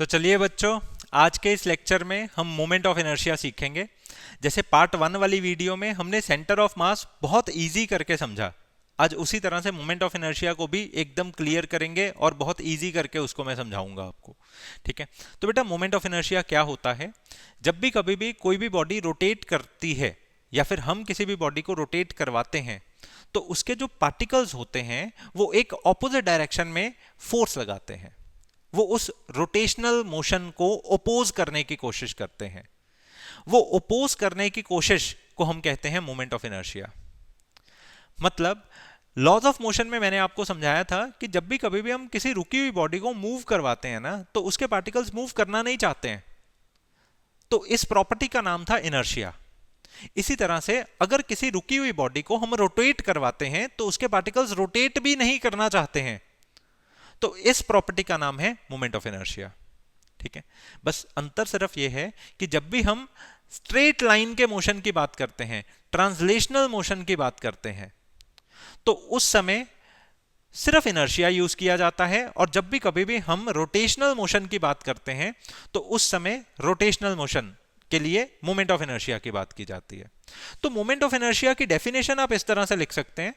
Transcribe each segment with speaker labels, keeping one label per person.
Speaker 1: तो चलिए बच्चों, आज के इस लेक्चर में हम मोमेंट ऑफ इनर्शिया सीखेंगे। जैसे पार्ट 1 वाली वीडियो में हमने सेंटर ऑफ मास बहुत इजी करके समझा, आज उसी तरह से मोमेंट ऑफ इनर्शिया को भी एकदम क्लियर करेंगे और बहुत इजी करके उसको मैं समझाऊंगा आपको। ठीक है, तो बेटा मोमेंट ऑफ इनर्शिया क्या होता है? जब भी कभी भी कोई भी बॉडी रोटेट करती है या फिर हम किसी भी बॉडी को रोटेट करवाते हैं तो उसके जो पार्टिकल्स होते हैं वो एक ऑपोजिट डायरेक्शन में फोर्स लगाते हैं, वो उस रोटेशनल मोशन को ओपोज करने की कोशिश करते हैं। वो ओपोज करने की कोशिश को हम कहते हैं मोमेंट ऑफ इनर्शिया। मतलब लॉज ऑफ मोशन में मैंने आपको समझाया था कि जब भी कभी भी हम किसी रुकी हुई बॉडी को मूव करवाते हैं ना, तो उसके पार्टिकल्स मूव करना नहीं चाहते हैं, तो इस प्रॉपर्टी का नाम था इनर्शिया। इसी तरह से अगर किसी रुकी हुई बॉडी को हम रोटेट करवाते हैं तो उसके पार्टिकल्स रोटेट भी नहीं करना चाहते हैं, तो इस प्रॉपर्टी का नाम है मोमेंट ऑफ इनर्शिया। ठीक है, बस अंतर सिर्फ यह है कि जब भी हम स्ट्रेट लाइन के मोशन की बात करते हैं, ट्रांसलेशनल मोशन की बात करते हैं, तो उस समय सिर्फ इनर्शिया यूज किया जाता है, और जब भी कभी भी हम रोटेशनल मोशन की बात करते हैं तो उस समय रोटेशनल मोशन के लिए मोमेंट ऑफ इनर्शिया की बात की जाती है। तो मोमेंट ऑफ इनर्शिया की डेफिनेशन आप इस तरह से लिख सकते हैं,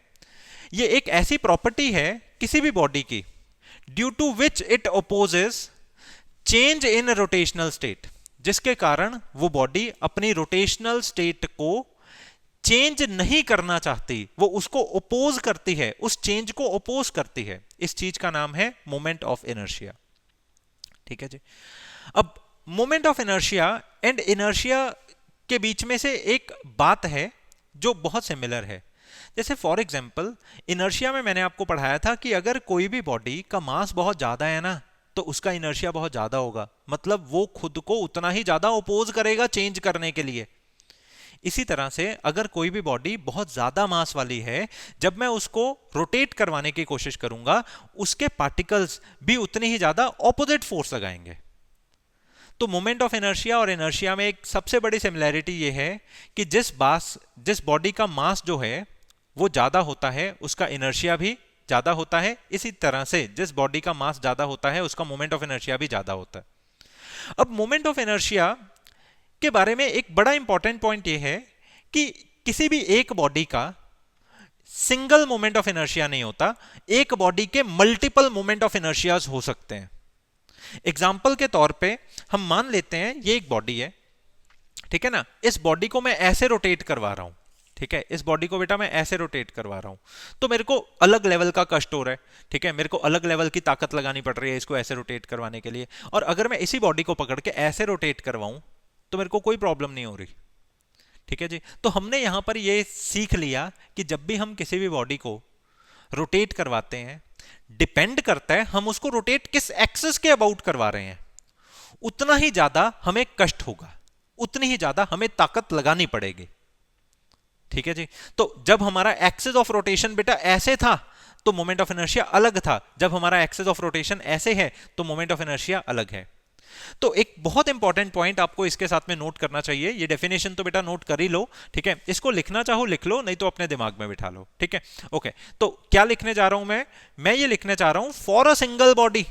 Speaker 1: यह एक ऐसी प्रॉपर्टी है किसी भी बॉडी की due to which it opposes change in rotational state, जिसके कारण वो बॉडी अपनी रोटेशनल स्टेट को चेंज नहीं करना चाहती, वो उसको ओपोज करती है, उस चेंज को ओपोज करती है। इस चीज का नाम है मोमेंट ऑफ इनर्शिया। ठीक है जी। अब moment of inertia and inertia के बीच में से एक बात है जो बहुत सिमिलर है। जैसे फॉर एग्जांपल इनर्शिया में मैंने आपको पढ़ाया था कि अगर कोई भी बॉडी का मास बहुत ज्यादा है ना, तो उसका इनर्शिया बहुत ज्यादा होगा, मतलब वो खुद को उतना ही ज्यादा ओपोज करेगा चेंज करने के लिए। इसी तरह से अगर कोई भी बॉडी बहुत ज्यादा मास वाली है, जब मैं उसको रोटेट करवाने की कोशिश करूंगा उसके पार्टिकल्स भी उतनी ही ज्यादा ऑपोजिट फोर्स लगाएंगे। तो मोमेंट ऑफ इनर्शिया और इनर्शिया में एक सबसे बड़ी सिमिलैरिटी यह है कि जिस बॉडी का मास जो है वो ज्यादा होता है उसका इनर्शिया भी ज्यादा होता है। इसी तरह से जिस बॉडी का मास ज्यादा होता है उसका मोमेंट ऑफ इनर्शिया भी ज्यादा होता है। अब मोमेंट ऑफ इनर्शिया के बारे में एक बड़ा इंपॉर्टेंट पॉइंट यह है कि किसी भी एक बॉडी का सिंगल मोमेंट ऑफ इनर्शिया नहीं होता, एक बॉडी के मल्टीपल मोमेंट ऑफ इनर्शियाज हो सकते हैं। एग्जाम्पल के तौर पे हम मान लेते हैं ये एक बॉडी है, ठीक है ना, इस बॉडी को मैं ऐसे रोटेट करवा रहा हूं। ठीक है, इस बॉडी को बेटा मैं ऐसे रोटेट करवा रहा हूं, तो मेरे को अलग लेवल का कष्ट हो रहा है। ठीक है, मेरे को अलग लेवल की ताकत लगानी पड़ रही है इसको ऐसे रोटेट करवाने के लिए। और अगर मैं इसी बॉडी को पकड़ के ऐसे रोटेट करवाऊं तो मेरे को कोई प्रॉब्लम नहीं हो रही। ठीक है जी। तो हमने यहां पर ये सीख लिया कि जब भी हम किसी भी बॉडी को रोटेट करवाते हैं, डिपेंड करता है हम उसको रोटेट किस एक्सिस के अबाउट करवा रहे हैं, उतना ही ज्यादा हमें कष्ट होगा, उतनी ही ज्यादा हमें ताकत लगानी पड़ेगी। ठीक है जी। तो जब हमारा एक्सिस ऑफ रोटेशन बेटा ऐसे था तो मोमेंट ऑफ इनर्शिया अलग था, जब हमारा एक्सिस ऑफ रोटेशन ऐसे है तो मोमेंट ऑफ इनर्शिया अलग है। तो एक बहुत इंपॉर्टेंट पॉइंट आपको इसके साथ में नोट करना चाहिए, ये डेफिनेशन तो बेटा नोट कर ही लो। ठीक है, इसको लिखना चाहो लिख लो, नहीं तो अपने दिमाग में बिठा लो। ठीक है, ओके। तो क्या लिखने जा रहा हूं मैं ये लिखने चाह रहा हूं फॉर अ सिंगल बॉडी,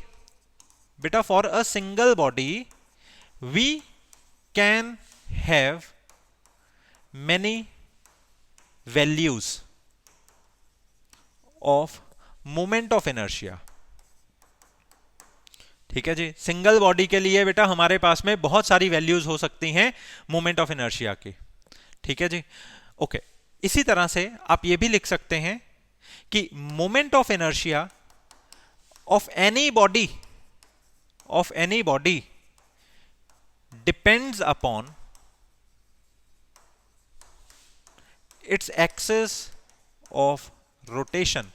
Speaker 1: बेटा for a single body we can have many values of moment of inertia. ठीक है जी, सिंगल बॉडी के लिए बेटा हमारे पास में बहुत सारी वैल्यूज हो सकती हैं मोमेंट ऑफ इनर्शिया की। ठीक है जी, ओके। इसी तरह से आप ये भी लिख सकते हैं कि moment of inertia of any body depends upon its axis of rotation.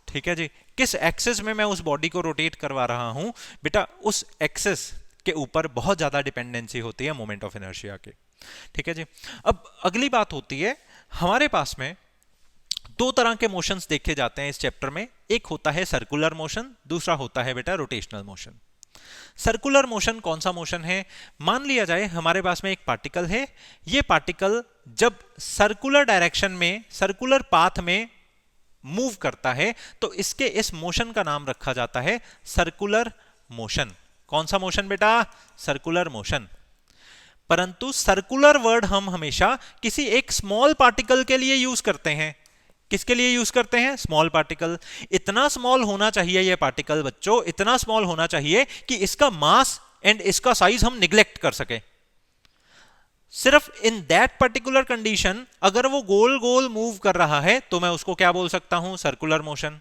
Speaker 1: ठीक है जी, किस एक्सिस में मैं उस बॉडी को रोटेट करवा रहा हूं बेटा, उस एक्सिस के ऊपर बहुत ज्यादा डिपेंडेंसी होती है मोमेंट ऑफ इनर्शिया की। ठीक है जी। अब अगली बात होती है, हमारे पास में दो तरह के मोशंस देखे जाते हैं इस चैप्टर में, एक होता है सर्कुलर मोशन, दूसरा होता है बेटा रोटेशनल मोशन। सर्कुलर मोशन कौन सा मोशन है? मान लिया जाए हमारे पास में एक पार्टिकल है, ये पार्टिकल जब सर्कुलर डायरेक्शन में, सर्कुलर पाथ में मूव करता है तो इसके इस मोशन का नाम रखा जाता है सर्कुलर मोशन। कौन सा मोशन बेटा? Circular motion. परंतु सर्कुलर वर्ड हम हमेशा किसी एक स्मॉल पार्टिकल के लिए यूज करते हैं। किसके लिए यूज करते हैं? Small particle. इतना स्मॉल होना चाहिए ये पार्टिकल बच्चों, इतना स्मॉल होना चाहिए कि इसका मास एंड इसका साइज हम निग्लेक्ट कर सके। सिर्फ इन दैट पर्टिकुलर कंडीशन अगर वो गोल गोल मूव कर रहा है तो मैं उसको क्या बोल सकता हूं? Circular motion.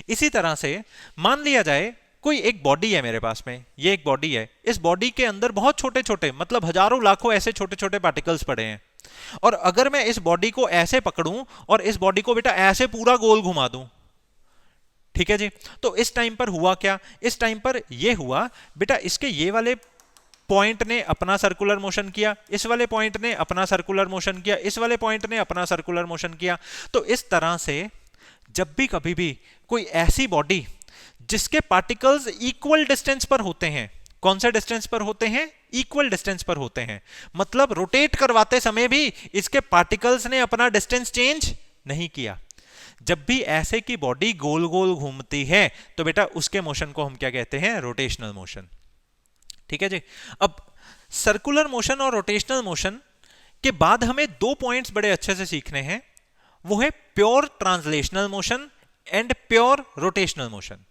Speaker 1: इसी तरह से मान लिया जाए कोई एक बॉडी है मेरे पास में, ये एक बॉडी है, इस बॉडी के अंदर बहुत छोटे छोटे मतलब हजारों लाखों ऐसे छोटे छोटे पार्टिकल्स पड़े हैं, और अगर मैं इस बॉडी को ऐसे पकड़ूं और इस बॉडी को बेटा ऐसे पूरा गोल घुमा दूं, ठीक है जी, तो इस टाइम पर हुआ क्या? इस टाइम पर यह हुआ बेटा इसके ये वाले पॉइंट ने अपना सर्कुलर मोशन किया, इस वाले पॉइंट ने अपना सर्कुलर मोशन किया, इस वाले पॉइंट ने अपना सर्कुलर मोशन किया। तो इस तरह से जब भी कभी भी कोई ऐसी बॉडी जिसके पार्टिकल्स इक्वल डिस्टेंस पर होते हैं, कौन से डिस्टेंस पर होते हैं? इक्वल डिस्टेंस पर होते हैं, मतलब रोटेट करवाते समय भी इसके पार्टिकल्स ने अपना डिस्टेंस चेंज नहीं किया। जब भी ऐसे की बॉडी गोल गोल घूमती है तो बेटा उसके मोशन को हम क्या कहते हैं? Rotational motion. ठीक है जी। अब सर्कुलर मोशन और रोटेशनल मोशन के बाद हमें दो पॉइंट्स बड़े अच्छे से सीखने हैं, वो है pure translational motion and pure rotational motion.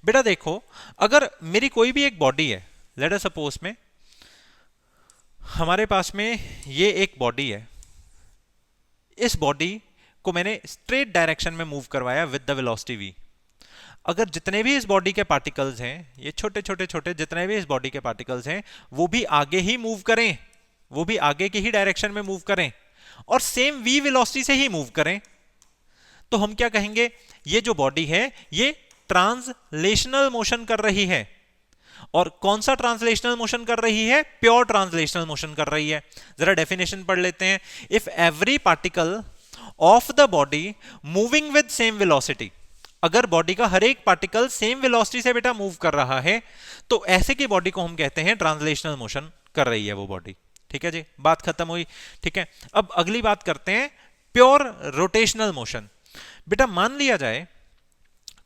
Speaker 1: बेटा देखो, अगर मेरी कोई भी एक बॉडी है, लेट अस सपोज में हमारे पास में ये एक बॉडी है, इस बॉडी को मैंने स्ट्रेट डायरेक्शन में मूव करवाया विद द वेलोसिटी v। अगर जितने भी इस बॉडी के पार्टिकल्स हैं, ये छोटे छोटे छोटे जितने भी इस बॉडी के पार्टिकल्स हैं, वो भी आगे ही मूव करें, वो भी आगे की ही डायरेक्शन में मूव करें और सेम v वेलोसिटी से ही मूव करें, तो हम क्या कहेंगे? ये जो बॉडी है ये ट्रांसलेशनल मोशन कर रही है। और कौन सा ट्रांसलेशनल मोशन कर रही है? प्योर ट्रांसलेशनल मोशन कर रही है। जरा डेफिनेशन पढ़ लेते हैं। If every particle of the body moving with same velocity, अगर बॉडी का हर एक पार्टिकल सेम वेलोसिटी से बेटा मूव कर रहा है तो ऐसे की बॉडी को हम कहते हैं ट्रांसलेशनल मोशन कर रही है वो बॉडी। ठीक है जी, बात खत्म हुई। ठीक है, अब अगली बात करते हैं प्योर रोटेशनल मोशन। बेटा मान लिया जाए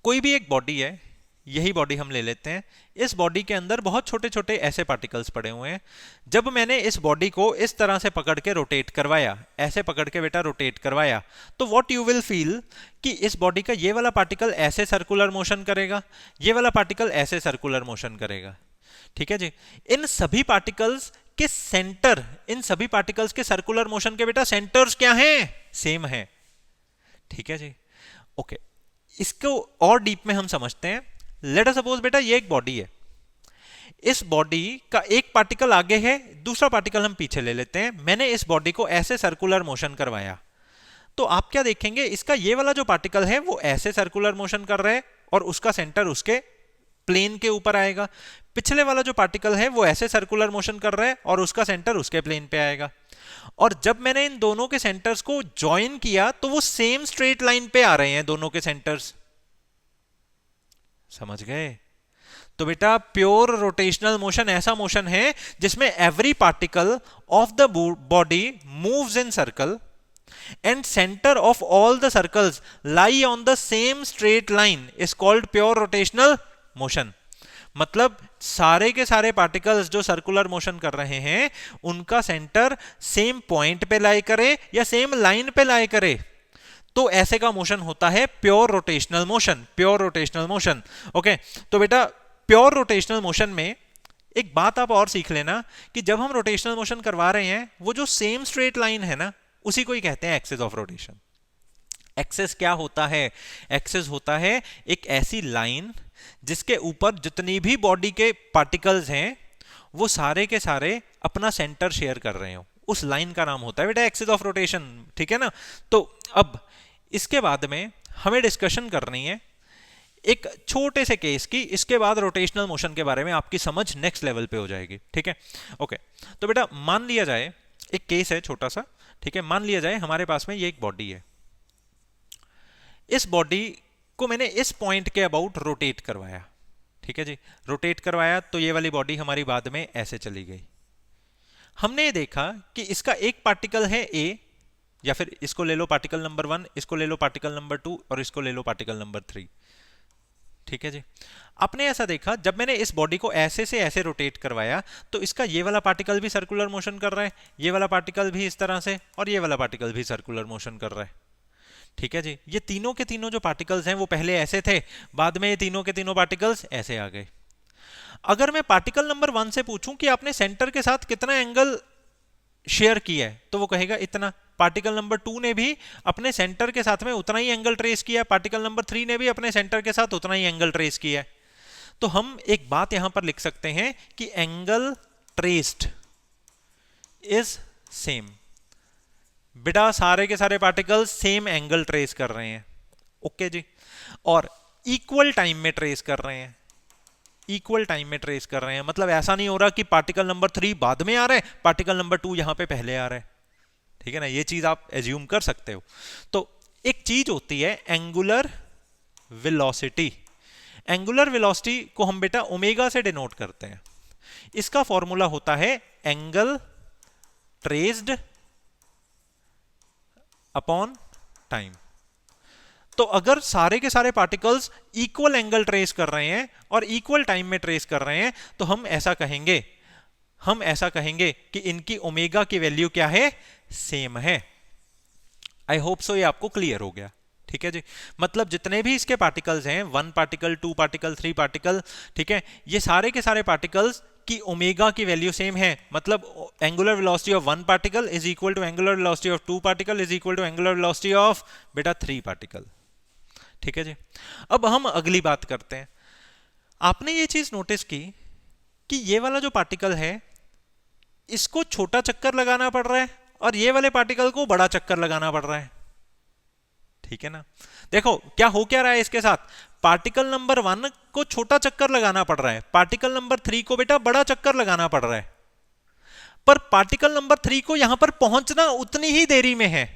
Speaker 1: कोई भी एक बॉडी है, यही बॉडी हम ले लेते हैं, इस बॉडी के अंदर बहुत छोटे छोटे ऐसे पार्टिकल्स पड़े हुए हैं। जब मैंने इस बॉडी को इस तरह से पकड़ के रोटेट करवाया, ऐसे पकड़ के बेटा रोटेट करवाया, तो व्हाट यू विल फील कि इस बॉडी का ये वाला पार्टिकल ऐसे सर्कुलर मोशन करेगा, ये वाला पार्टिकल ऐसे सर्कुलर मोशन करेगा। ठीक है जी। इन सभी पार्टिकल्स के सेंटर, इन सभी पार्टिकल्स के सर्कुलर मोशन के बेटा सेंटर्स क्या हैं? सेम है। ठीक है जी, ओके। इसको और डीप में हम समझते हैं। लेट अस सपोज बेटा ये एक बॉडी है, इस बॉडी का एक पार्टिकल आगे है, दूसरा पार्टिकल हम पीछे ले लेते हैं। मैंने इस बॉडी को ऐसे सर्कुलर मोशन करवाया, तो आप क्या देखेंगे? इसका ये वाला जो पार्टिकल है वो ऐसे सर्कुलर मोशन कर रहा है और उसका सेंटर उसके प्लेन के ऊपर आएगा। पिछले वाला जो पार्टिकल है वो ऐसे सर्कुलर मोशन कर रहा है और उसका सेंटर उसके प्लेन पे आएगा। और जब मैंने इन दोनों के सेंटर्स को ज्वाइन किया तो वो सेम स्ट्रेट लाइन पे आ रहे हैं दोनों के सेंटर्स। समझ गए? तो बेटा प्योर रोटेशनल मोशन ऐसा मोशन है जिसमें every particle of the body moves in circle and centre of all the circles lie on the same straight line is called pure rotational motion. मतलब सारे के सारे पार्टिकल्स जो सर्कुलर मोशन कर रहे हैं उनका सेंटर सेम पॉइंट पे लाई करे या सेम लाइन पे लाई करे, तो ऐसे का मोशन होता है pure rotational motion. Pure rotational motion. Okay, तो बेटा प्योर रोटेशनल मोशन में एक बात आप और सीख लेना कि जब हम रोटेशनल मोशन करवा रहे हैं वो जो सेम स्ट्रेट लाइन है ना, उसी को ही कहते हैं एक्सिस ऑफ रोटेशन। एक्सिस क्या होता है? एक्सिस होता है एक ऐसी लाइन जिसके ऊपर जितनी भी बॉडी के पार्टिकल्स हैं वो सारे के सारे अपना सेंटर शेयर कर रहे हो, उस लाइन का नाम होता है बेटा एक्सिस ऑफ रोटेशन। ठीक है ना? तो अब इसके बाद में हमें डिस्कशन करनी है एक छोटे से केस की, इसके बाद रोटेशनल मोशन के बारे में आपकी समझ नेक्स्ट लेवल पे हो जाएगी। ठीक है, ओके। तो बेटा मान लिया जाए एक केस है छोटा सा। ठीक है, मान लिया जाए हमारे पास में ये एक बॉडी है, इस बॉडी को मैंने इस पॉइंट के अबाउट रोटेट करवाया। ठीक है जी, रोटेट करवाया तो ये वाली बॉडी हमारी बाद में ऐसे चली गई। हमने ये देखा कि इसका एक पार्टिकल है ए, या फिर इसको ले लो पार्टिकल नंबर 1, इसको ले लो पार्टिकल नंबर 2 और इसको ले लो पार्टिकल नंबर 3। ठीक है जी। आपने ऐसा देखा, जब मैंने इस बॉडी को ऐसे से ऐसे रोटेट करवाया तो इसका ये वाला पार्टिकल भी सर्कुलर मोशन कर रहा है, ये वाला पार्टिकल भी इस तरह से, और ये वाला पार्टिकल भी सर्कुलर मोशन कर रहा है। ठीक है जी। ये तीनों के तीनों जो पार्टिकल्स हैं वो पहले ऐसे थे, बाद में ये तीनों के तीनों पार्टिकल्स ऐसे आ गए। अगर मैं पार्टिकल नंबर 1 से पूछूं कि आपने सेंटर के साथ कितना एंगल शेयर किया है, तो वो कहेगा इतना। पार्टिकल नंबर 2 ने भी अपने सेंटर के साथ में उतना ही एंगल ट्रेस किया, पार्टिकल नंबर 3 ने भी अपने सेंटर के साथ उतना ही एंगल ट्रेस किया। तो हम एक बात यहां पर लिख सकते हैं कि एंगल ट्रेस्ड इज सेम। बेटा सारे के सारे पार्टिकल्स सेम एंगल ट्रेस कर रहे हैं, ओके जी, और इक्वल टाइम में ट्रेस कर रहे हैं, इक्वल टाइम में ट्रेस कर रहे हैं। मतलब ऐसा नहीं हो रहा कि पार्टिकल नंबर 3 बाद में आ रहा है, पार्टिकल नंबर 2 यहां पे पहले आ रहा है। ठीक है ना, ये चीज आप एज्यूम कर सकते हो। तो एक चीज होती है एंगुलर वेलोसिटी। एंगुलर वेलोसिटी को हम बेटा ओमेगा से डिनोट करते हैं। इसका फॉर्मूला होता है एंगल ट्रेस्ड अपॉन टाइम। तो अगर सारे के सारे पार्टिकल्स इक्वल एंगल ट्रेस कर रहे हैं और इक्वल टाइम में ट्रेस कर रहे हैं तो हम ऐसा कहेंगे कि इनकी ओमेगा की वैल्यू क्या है, सेम है। आई होप सो ये आपको क्लियर हो गया। ठीक है जी। मतलब जितने भी इसके पार्टिकल्स हैं, 1 पार्टिकल, 2 पार्टिकल, 3 पार्टिकल, ठीक है, ये सारे के सारे पार्टिकल्स की ओमेगा की वैल्यू सेम है। मतलब angular velocity of 1 particle is equal to angular velocity of 2 particle is equal to angular velocity of बेटा 3 पार्टिकल। ठीक है जी। अब हम अगली बात करते हैं। आपने ये चीज नोटिस की कि ये वाला जो पार्टिकल है इसको छोटा चक्कर लगाना पड़ रहा है और ये वाले पार्टिकल को बड़ा चक्कर लगाना पड़ रहा है। ठीक है ना। देखो क्या हो क्या रहा है इसके साथ, पार्टिकल नंबर 1 को छोटा चक्कर लगाना पड़ रहा है, पार्टिकल नंबर 3 को बेटा बड़ा चक्कर लगाना पड़ रहा है। पर पार्टिकल नंबर 3 को यहां पर पहुंचना उतनी ही देरी में है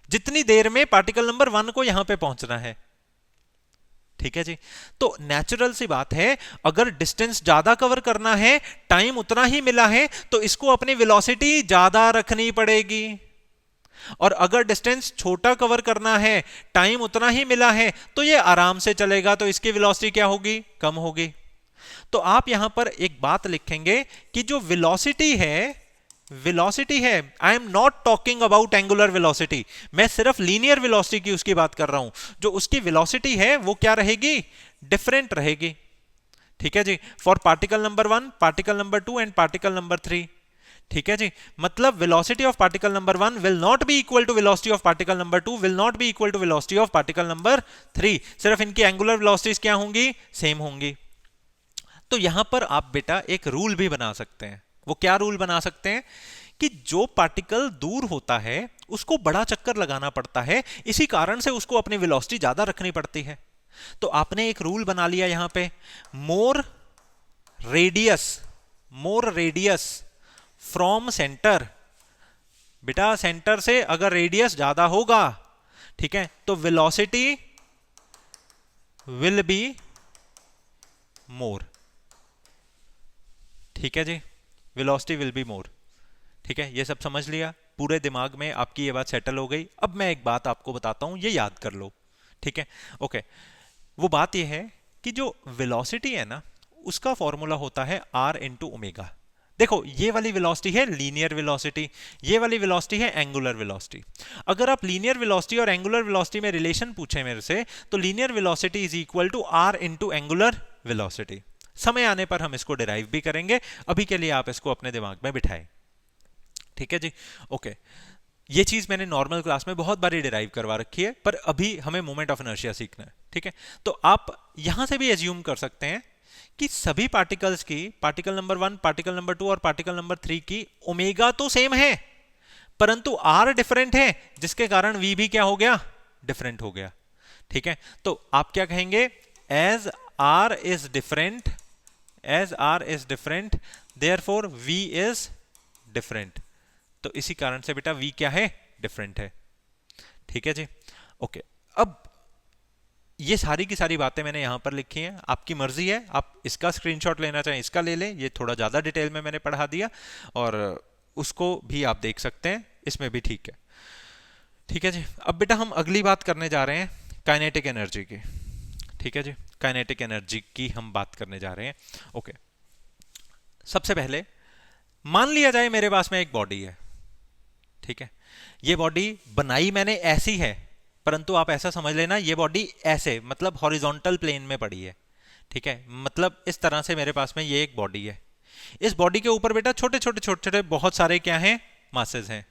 Speaker 1: जितनी देर में पार्टिकल नंबर 1 को यहां पे पहुंचना है। ठीक है जी। तो नेचुरल सी बात है, अगर डिस्टेंस ज्यादा कवर करना है, टाइम उतना ही मिला है, तो इसको अपनी वेलोसिटी ज्यादा रखनी पड़ेगी। और अगर डिस्टेंस छोटा कवर करना है, टाइम उतना ही मिला है, तो ये आराम से चलेगा, तो इसकी वेलोसिटी क्या होगी, कम होगी। तो आप यहां पर एक बात लिखेंगे कि जो वेलोसिटी है, I am not talking about angular velocity, मैं सिर्फ लीनियर वेलोसिटी की उसकी बात कर रहा हूं। जो उसकी वेलोसिटी है वो क्या रहेगी, डिफरेंट रहेगी। ठीक है जी। For particle number 1, particle number 2 and particle number 3। ठीक है जी। मतलब velocity of particle number 1 will not be equal to velocity of particle number 2, will not be equal to velocity of particle number 3। सिर्फ इनकी एंगुलर वेलोसिटीज क्या होंगी, same होंगी। तो यहां पर आप बेटा एक रूल भी बना सकते हैं। वो क्या रूल बना सकते हैं कि जो पार्टिकल दूर होता है उसको बड़ा चक्कर लगाना पड़ता है, इसी कारण से उसको अपनी वेलोसिटी ज्यादा रखनी पड़ती है। तो आपने एक रूल बना लिया यहां पे, मोर रेडियस फ्रॉम सेंटर। बेटा सेंटर से अगर रेडियस ज्यादा होगा, ठीक है, तो वेलोसिटी विल बी मोर। ठीक है जी, वेलोसिटी विल बी मोर। ठीक है, ये सब समझ लिया, पूरे दिमाग में आपकी ये बात सेटल हो गई। अब मैं एक बात आपको बताता हूं, ये याद कर लो। ठीक है, ओके। वो बात ये है कि जो वेलोसिटी है ना, उसका फॉर्मूला होता है r इंटू ओमेगा। देखो ये वाली वेलोसिटी है लीनियर वेलोसिटी, ये वाली वेलोसिटी है एंगुलर वेलोसिटी। अगर आप लीनियर वेलोसिटी और एंगुलर वेलोसिटी में रिलेशन पूछे मेरे से, तो linear velocity is equal to r into angular velocity. समय आने पर हम इसको डिराइव भी करेंगे, अभी के लिए आप इसको अपने दिमाग में बिठाएं। ठीक है जी, ओके। ये चीज मैंने नॉर्मल क्लास में बहुत बारी डिराइव करवा रखी है, पर अभी हमें मोमेंट ऑफ इनर्शिया सीखना है। ठीक है, तो आप यहां से भी एज्यूम कर सकते हैं कि सभी पार्टिकल्स की, पार्टिकल नंबर 1, पार्टिकल नंबर 2 और पार्टिकल नंबर 3 की ओमेगा तो सेम है, परंतु आर डिफरेंट है, जिसके कारण वी भी क्या हो गया, डिफरेंट हो गया। ठीक है, तो आप क्या कहेंगे, as R is different therefore V is different. तो इसी कारण से बेटा v क्या है, डिफरेंट है। ठीक है जी, ओके। अब ये सारी की सारी बातें मैंने यहां पर लिखी हैं, आपकी मर्जी है, आप इसका स्क्रीनशॉट लेना चाहें इसका ले लें, ये थोड़ा ज्यादा डिटेल में मैंने पढ़ा दिया, और उसको भी आप देख सकते हैं, इसमें भी ठीक है। ठीक है जी, अब बेटा हम अगली बात करने जा रहे हैं काइनेटिक एनर्जी की। ठीक है जी, काइनेटिक एनर्जी की हम बात करने जा रहे हैं। ओके, सबसे पहले मान लिया जाए मेरे पास में एक बॉडी है, ठीक है, ये बॉडी बनाई मैंने ऐसी है, परंतु आप ऐसा समझ लेना ये बॉडी ऐसे मतलब हॉरिजॉन्टल प्लेन में पड़ी है, ठीक है, मतलब इस तरह से मेरे पास में ये एक बॉडी है। इस बॉडी के ऊपर बेटा छोटे छोटे छोटे छोटे बहुत सारे क्या हैं, मासेस हैं।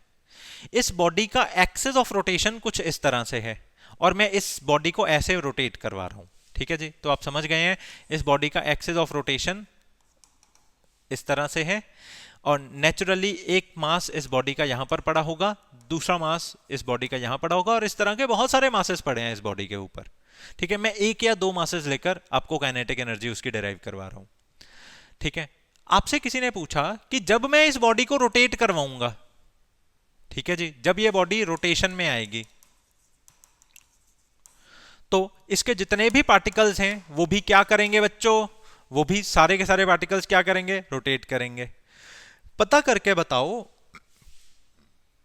Speaker 1: इस बॉडी का एक्सिस ऑफ रोटेशन कुछ इस तरह से है और मैं इस बॉडी को ऐसे रोटेट करवा रहा हूं, ठीक है जी। तो आप समझ गए हैं इस बॉडी का एक्सिस ऑफ रोटेशन इस तरह से है और नेचुरली एक मास इस बॉडी का यहां पर पड़ा होगा, दूसरा मास इस बॉडी का यहां पड़ा होगा और इस तरह के बहुत सारे मासेस पड़े हैं इस बॉडी के ऊपर, ठीक है। मैं एक या दो मासेस लेकर आपको काइनेटिक एनर्जी उसकी डिराइव करवा रहा हूं, ठीक है। आपसे किसी ने पूछा कि जब मैं इस बॉडी को रोटेट करवाऊंगा, ठीक है जी, जब ये बॉडी रोटेशन में आएगी तो इसके जितने भी पार्टिकल्स हैं वो भी क्या करेंगे बच्चों, वो भी सारे के सारे पार्टिकल्स क्या करेंगे, रोटेट करेंगे। पता करके बताओ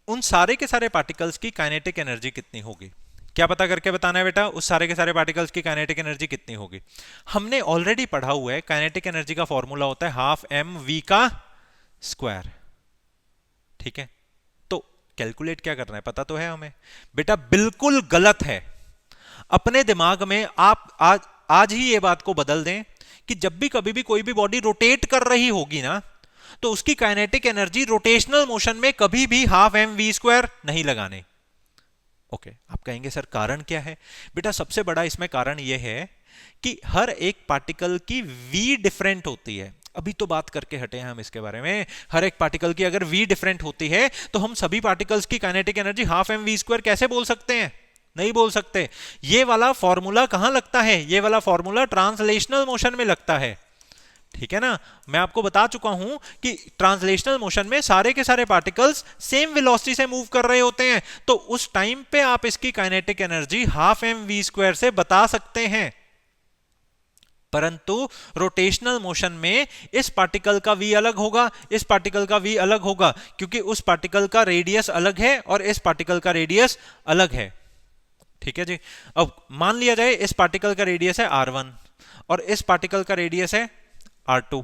Speaker 1: उन सारे के सारे पार्टिकल्स की काइनेटिक एनर्जी कितनी होगी। क्या पता करके बताना है बेटा, उस सारे के सारे पार्टिकल्स की काइनेटिक एनर्जी कितनी होगी। हमने ऑलरेडी पढ़ा हुआ है काइनेटिक एनर्जी का फॉर्मूला होता है हाफ एम वी का स्क्वायर, ठीक है। तो कैलकुलेट क्या करना है पता तो है हमें बेटा, बिल्कुल गलत है। अपने दिमाग में आप आज ही ये बात को बदल दें कि जब भी कभी भी कोई भी बॉडी रोटेट कर रही होगी ना तो उसकी काइनेटिक एनर्जी रोटेशनल मोशन में कभी भी हाफ एम वी स्क्वायर नहीं लगाने। ओके, आप कहेंगे सर कारण क्या है। बेटा सबसे बड़ा इसमें कारण यह है कि हर एक पार्टिकल की वी डिफरेंट होती है। अभी तो बात करके हटे हैं हम इसके बारे में। हर एक पार्टिकल की अगर वी डिफरेंट होती है तो हम सभी पार्टिकल्स की kinetic energy half M V square कैसे बोल सकते हैं, नहीं बोल सकते। ये वाला फॉर्मूला कहां लगता है, ये वाला फॉर्मूला ट्रांसलेशनल मोशन में लगता है, ठीक है ना। मैं आपको बता चुका हूं कि ट्रांसलेशनल मोशन में सारे के सारे पार्टिकल्स सेम वेलोसिटी से मूव कर रहे होते हैं, तो उस टाइम पे आप इसकी kinetic energy half M V square से बता सकते हैं। परंतु रोटेशनल मोशन में इस पार्टिकल का v अलग होगा, इस पार्टिकल का v अलग होगा, क्योंकि उस पार्टिकल का रेडियस अलग है और इस पार्टिकल का रेडियस अलग है, ठीक है जी। अब मान लिया जाए इस पार्टिकल का रेडियस है r1 और इस पार्टिकल का रेडियस है r2,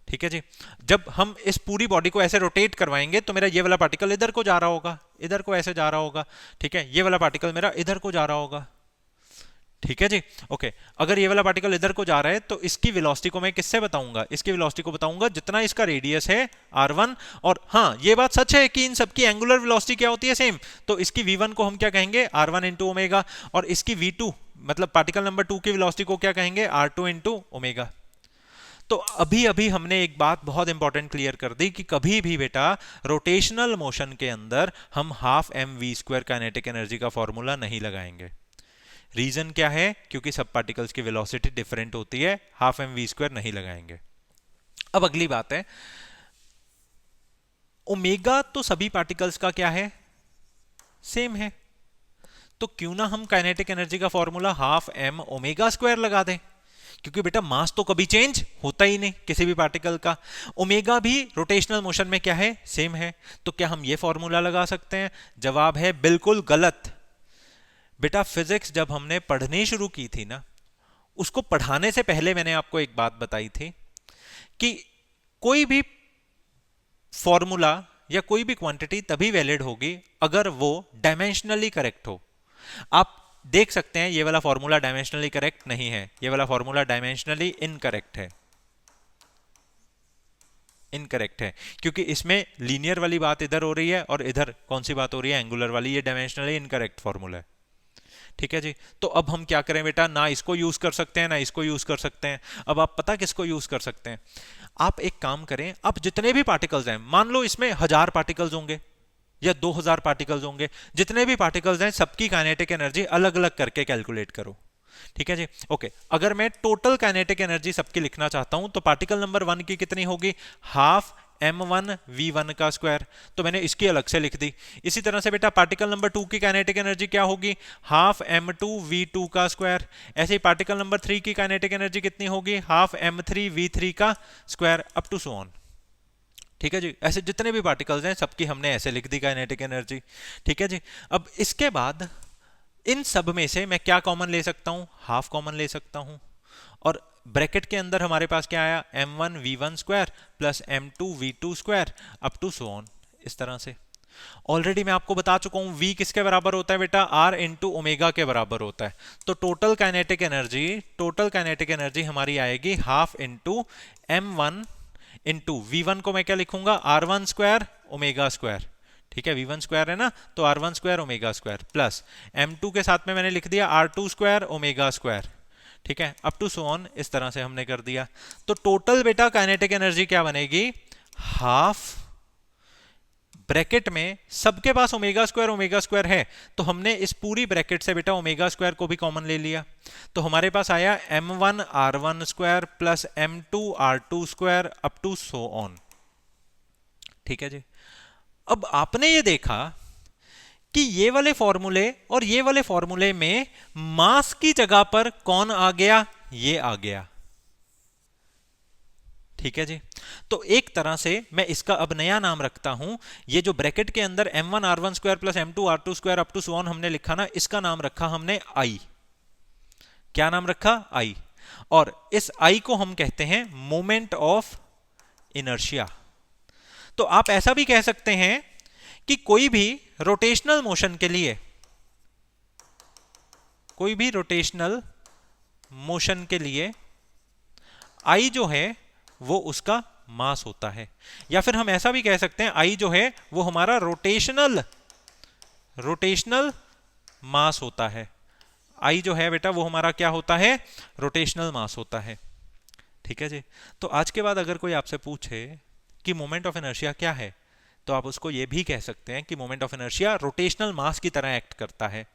Speaker 1: ठीक है जी। जब हम इस पूरी बॉडी को ऐसे रोटेट करवाएंगे तो मेरा ये वाला पार्टिकल इधर को जा रहा होगा, इधर को ऐसे जा रहा होगा, ठीक है। ये वाला पार्टिकल मेरा इधर को जा रहा होगा, ठीक है जी। ओके, अगर ये वाला पार्टिकल इधर को जा रहा है तो इसकी वेलोसिटी को मैं किससे बताऊंगा, इसकी वेलोसिटी को बताऊंगा जितना इसका रेडियस है r1। और हाँ, ये बात सच है कि इन सबकी एंगुलर वेलोसिटी क्या होती है, सेम। तो इसकी v1 को हम क्या कहेंगे, r1 इंटू ओमेगा, और इसकी v2 मतलब पार्टिकल नंबर 2 की वेलोसिटी को क्या कहेंगे, r2 इंटू ओमेगा। तो अभी अभी हमने एक बात बहुत इंपॉर्टेंट क्लियर कर दी कि कभी भी बेटा रोटेशनल मोशन के अंदर हम half M V square kinetic energy का फॉर्मूला नहीं लगाएंगे। रीजन क्या है, क्योंकि सब पार्टिकल्स की वेलोसिटी डिफरेंट होती है, हाफ एम वी स्क्वायर नहीं लगाएंगे। अब अगली बात है, ओमेगा तो सभी पार्टिकल्स का क्या है, सेम है, तो क्यों ना हम काइनेटिक एनर्जी का formula half M omega square लगा दें, क्योंकि बेटा मास तो कभी चेंज होता ही नहीं किसी भी पार्टिकल का। ओमेगा भी रोटेशनल मोशन में क्या है, सेम है, तो क्या हम ये फॉर्मूला लगा सकते हैं। जवाब है बिल्कुल गलत। बेटा फिजिक्स जब हमने पढ़नी शुरू की थी ना, उसको पढ़ाने से पहले मैंने आपको एक बात बताई थी कि कोई भी फॉर्मूला या कोई भी क्वांटिटी तभी वैलिड होगी अगर वो डायमेंशनली करेक्ट हो। आप देख सकते हैं ये वाला फॉर्मूला डायमेंशनली करेक्ट नहीं है, ये वाला फॉर्मूला डायमेंशनली इनकरेक्ट है, इनकरेक्ट है, क्योंकि इसमें लीनियर वाली बात इधर हो रही है और इधर कौन सी बात हो रही है, एंगुलर वाली। ये डायमेंशनली इनकरेक्ट फॉर्मूला है, ठीक है जी। तो अब हम क्या करें बेटा, ना इसको यूज कर सकते हैं ना इसको यूज कर सकते हैं। अब आप पता किसको यूज कर सकते हैं, आप एक काम करें, आप जितने भी पार्टिकल्स हैं, मान लो इसमें 1000 पार्टिकल्स होंगे या 2000 पार्टिकल्स होंगे, जितने भी पार्टिकल्स हैं सबकी काइनेटिक एनर्जी अलग अलग करके कैलकुलेट करो, ठीक है जी। ओके, अगर मैं टोटल काइनेटिक एनर्जी सबकी लिखना चाहता हूं तो पार्टिकल नंबर 1 की कितनी होगी, हाफ m1 v1 का स्क्वायर, तो मैंने इसकी अलग से लिख दी। इसी तरह से बेटा पार्टिकल नंबर 2 की काइनेटिक एनर्जी क्या होगी, हाफ m2 v2 का स्क्वायर। ऐसे ही पार्टिकल नंबर 3 की काइनेटिक एनर्जी कितनी होगी, हाफ m3 v3 का square, up to so on, ठीक है जी। ऐसे जितने भी पार्टिकल्स हैं सबकी हमने ऐसे लिख दी काइनेटिक एनर्जी, ठीक है जी। अब इसके बाद इन सब में से मैं क्या कॉमन ले सकता हूं, हाफ कॉमन ले सकता हूं, और ब्रैकेट के अंदर हमारे पास क्या आया, m1 v1 square plus m2 v2 square up to so on, इस तरह से। ऑलरेडी मैं आपको बता चुका हूं v किसके बराबर होता है बेटा, r इंटू ओमेगा के बराबर होता है। तो टोटल काइनेटिक एनर्जी हमारी आएगी half into m1 into v1 को मैं क्या लिखूंगा, r1 स्क्वायर ओमेगा स्क्वायर, ठीक है, v1 स्क्वायर है ना, तो r1 square omega square plus m2 के साथ में मैंने लिख दिया r2 स्क्वायर ओमेगा स्क्वायर, ठीक है, अप टू सो ऑन, इस तरह से हमने कर दिया। तो टोटल बेटा काइनेटिक एनर्जी क्या बनेगी, हाफ, ब्रैकेट में सबके पास ओमेगा स्क्वायर है, तो हमने इस पूरी ब्रैकेट से बेटा ओमेगा स्क्वायर को भी कॉमन ले लिया, तो हमारे पास आया m1 r1 square plus m2 r2 square up to so on, ठीक है जी। अब आपने ये देखा कि ये वाले फॉर्मूले और ये वाले फॉर्मूले में मास की जगह पर कौन आ गया, ये आ गया, ठीक है जी। तो एक तरह से मैं इसका अब नया नाम रखता हूं, ये जो ब्रैकेट के अंदर m1 r1 square plus m2 r2 square up to so on हमने लिखा ना, इसका नाम रखा हमने I। क्या नाम रखा, I। और इस I को हम कहते हैं मोमेंट ऑफ इनर्शिया। तो आप ऐसा भी कह सकते हैं कि कोई भी रोटेशनल मोशन के लिए, कोई भी रोटेशनल मोशन के लिए I जो है वो उसका मास होता है, या फिर हम ऐसा भी कह सकते हैं I जो है वो हमारा रोटेशनल मास होता है। I जो है बेटा वो हमारा क्या होता है, रोटेशनल मास होता है, ठीक है जी। तो आज के बाद अगर कोई आपसे पूछे कि मोमेंट ऑफ इनर्शिया क्या है, तो आप उसको ये भी कह सकते हैं कि मोमेंट ऑफ इनर्शिया रोटेशनल मास की तरह एक्ट करता है।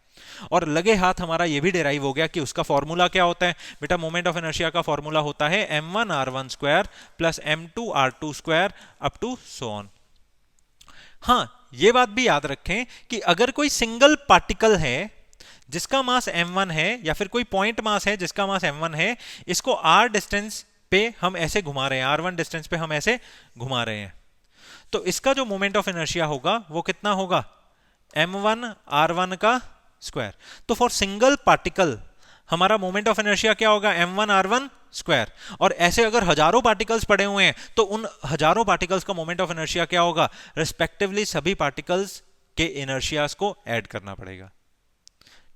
Speaker 1: और लगे हाथ हमारा ये भी डिराइव हो गया कि उसका फॉर्मूला क्या होता है बेटा, मोमेंट ऑफ इनर्शिया का फॉर्मूला होता है m1 r1 square plus m2 r2 square up to so on. हाँ, ये बात भी याद रखें कि अगर कोई सिंगल पार्टिकल है जिसका मास m1 है, या फिर कोई पॉइंट मास है जिसका मास m1 है, इसको r डिस्टेंस पे हम ऐसे घुमा रहे हैं, r1 डिस्टेंस पे हम ऐसे घुमा रहे हैं, तो इसका जो मोमेंट ऑफ इनर्शिया होगा वो कितना होगा, m1 r1 का स्क्वायर। तो फॉर सिंगल पार्टिकल हमारा मोमेंट ऑफ इनर्शिया क्या होगा, m1 r1 स्क्वायर। और ऐसे अगर हजारों पार्टिकल्स पड़े हुए हैं तो उन हजारों पार्टिकल्स का मोमेंट ऑफ इनर्शिया क्या होगा, रिस्पेक्टिवली सभी पार्टिकल्स के इनर्शियाज को ऐड करना पड़ेगा,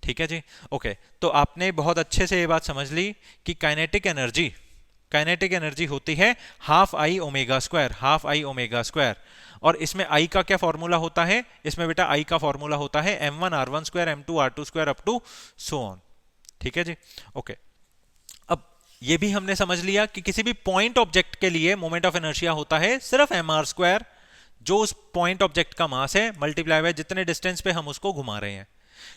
Speaker 1: ठीक है जी। ओके, तो आपने बहुत अच्छे से ये बात समझ ली कि काइनेटिक एनर्जी होती है हाफ आई ओमेगा स्क्वायर, और इसमें I का क्या फॉर्मूला होता है, इसमें बेटा I का फॉर्मूला होता है m1 r1 square m2 r2 square up to so on, ठीक है जी। ओके, अब ये भी हमने समझ लिया कि किसी भी पॉइंट ऑब्जेक्ट के लिए मोमेंट ऑफ इनर्शिया होता है सिर्फ mr स्क्वायर, जो उस पॉइंट ऑब्जेक्ट का मास है मल्टीप्लाई बाय जितने डिस्टेंस पे हम उसको घुमा रहे हैं,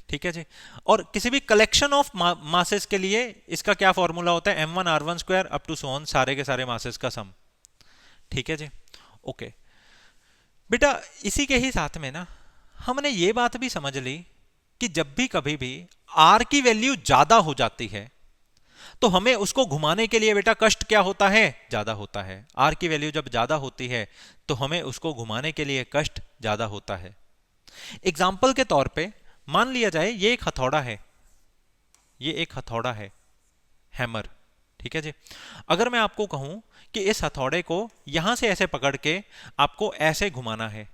Speaker 1: ठीक है जी। और किसी भी कलेक्शन ऑफ मासेस के लिए इसका क्या फॉर्मूला होता है, m1 r1 square up to so on, सारे के सारे मासेस का सम, ठीक है जी। ओके बेटा, इसी के ही साथ में ना हमने ये बात भी समझ ली कि जब भी कभी भी r की वैल्यू ज्यादा हो जाती है तो हमें उसको घुमाने के लिए बेटा कष्ट क्या होता है, ज्यादा होता है। r की वैल्यू जब ज्यादा होती है तो हमें उसको घुमाने के लिए कष्ट ज्यादा होता है। एग्जाम्पल के तौर पे मान लिया जाए ये एक हथौड़ा है, हैमर, ठीक है जी। अगर मैं आपको कहूं कि इस हथौड़े को यहां से ऐसे पकड़ के आपको ऐसे घुमाना है,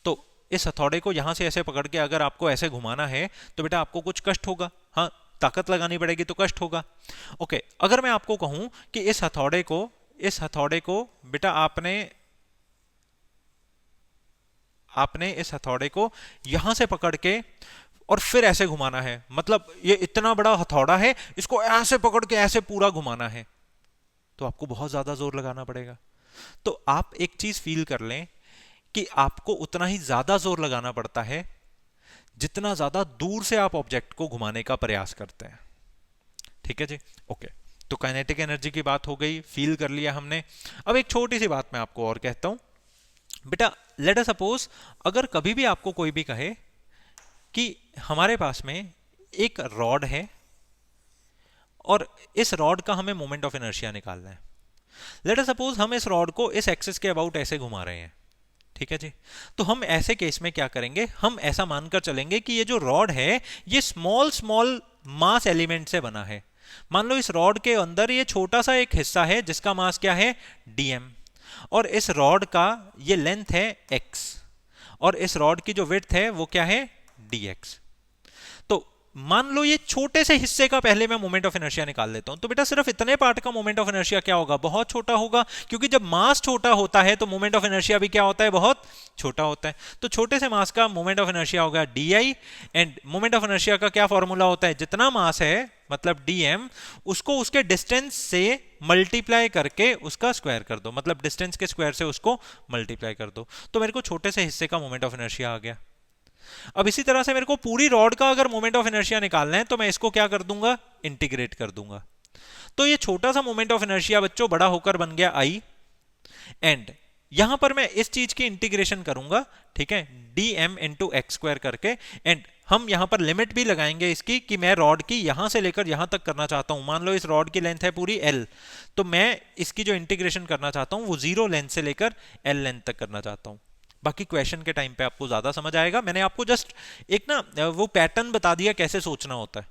Speaker 1: तो इस हथौड़े को यहां से ऐसे पकड़ के अगर आपको ऐसे घुमाना है तो बेटा आपको कुछ कष्ट होगा, हाँ, ताकत लगानी पड़ेगी तो कष्ट होगा। ओके, अगर मैं आपको कहूं कि इस हथौड़े को बेटा आपने इस हथौड़े को यहां से पकड़ के और फिर ऐसे घुमाना है, मतलब ये इतना बड़ा हथौड़ा है, इसको ऐसे पकड़ के ऐसे पूरा घुमाना है, तो आपको बहुत ज्यादा जोर लगाना पड़ेगा। तो आप एक चीज फील कर लें कि आपको उतना ही ज्यादा जोर लगाना पड़ता है जितना ज्यादा दूर से आप ऑब्जेक्ट को घुमाने का प्रयास करते हैं, ठीक है जी। ओके, तो काइनेटिक एनर्जी की बात हो गई, फील कर लिया हमने। अब एक छोटी सी बात मैं आपको और कहता हूं बेटा, लेट अस सपोज अगर कभी भी आपको कोई भी कहे कि हमारे पास में एक रॉड है और इस रॉड का हमें मोमेंट ऑफ इनर्शिया निकालना है। लेट अस सपोज हम इस रॉड को इस एक्सिस के अबाउट ऐसे घुमा रहे हैं, ठीक है जी। तो हम ऐसे केस में क्या करेंगे, हम ऐसा मानकर चलेंगे कि ये जो रॉड है ये स्मॉल स्मॉल मास एलिमेंट से बना है। मान लो इस रॉड के अंदर ये छोटा सा एक हिस्सा है जिसका मास क्या है, dm, और इस रॉड का ये लेंथ है x, और इस रॉड की जो विड्थ है वो क्या है, dx। तो मान लो ये छोटे से हिस्से का पहले मैं मोमेंट ऑफ इनर्शिया निकाल लेता हूं, तो बेटा सिर्फ इतने पार्ट का मोमेंट ऑफ इनर्शिया क्या होगा, बहुत छोटा होगा, क्योंकि जब मास छोटा होता है तो मोमेंट ऑफ इनर्शिया भी क्या होता है, बहुत छोटा होता है। तो छोटे से मास का मोमेंट ऑफ इनर्शिया होगा D, end moment of inertia का क्या फॉर्मूला होता है, जितना मास है मतलब dm, उसको उसके डिस्टेंस से मल्टीप्लाई करके उसका स्क्वायर कर दो, मतलब डिस्टेंस के स्क्वायर से उसको मल्टीप्लाई कर दो, तो मेरे को छोटे से हिस्से का मोमेंट ऑफ इनर्शिया आ गया। अब इसी तरह से मेरे को पूरी रॉड का अगर मोमेंट ऑफ इनर्शिया निकालना है तो मैं इसको क्या कर दूंगा, इंटीग्रेट कर दूंगा। तो ये छोटा सा मोमेंट ऑफ इनर्शिया बच्चों बड़ा होकर बन गया I, एंड यहां पर मैं इस चीज की इंटीग्रेशन करूंगा, ठीक है, dm इंटू एक्स स्क्वायर करके, एंड हम यहां पर लिमिट भी लगाएंगे इसकी कि मैं रॉड की यहां से लेकर यहां तक करना चाहता हूं। मान लो इस रॉड की लेंथ है पूरी l, तो मैं इसकी जो इंटीग्रेशन करना चाहता हूं वो 0 लेंथ से लेकर l लेंथ तक करना चाहता हूं। बाकी क्वेश्चन के टाइम पे आपको ज्यादा समझ आएगा, मैंने आपको जस्ट एक ना वो पैटर्न बता दिया कैसे सोचना होता है,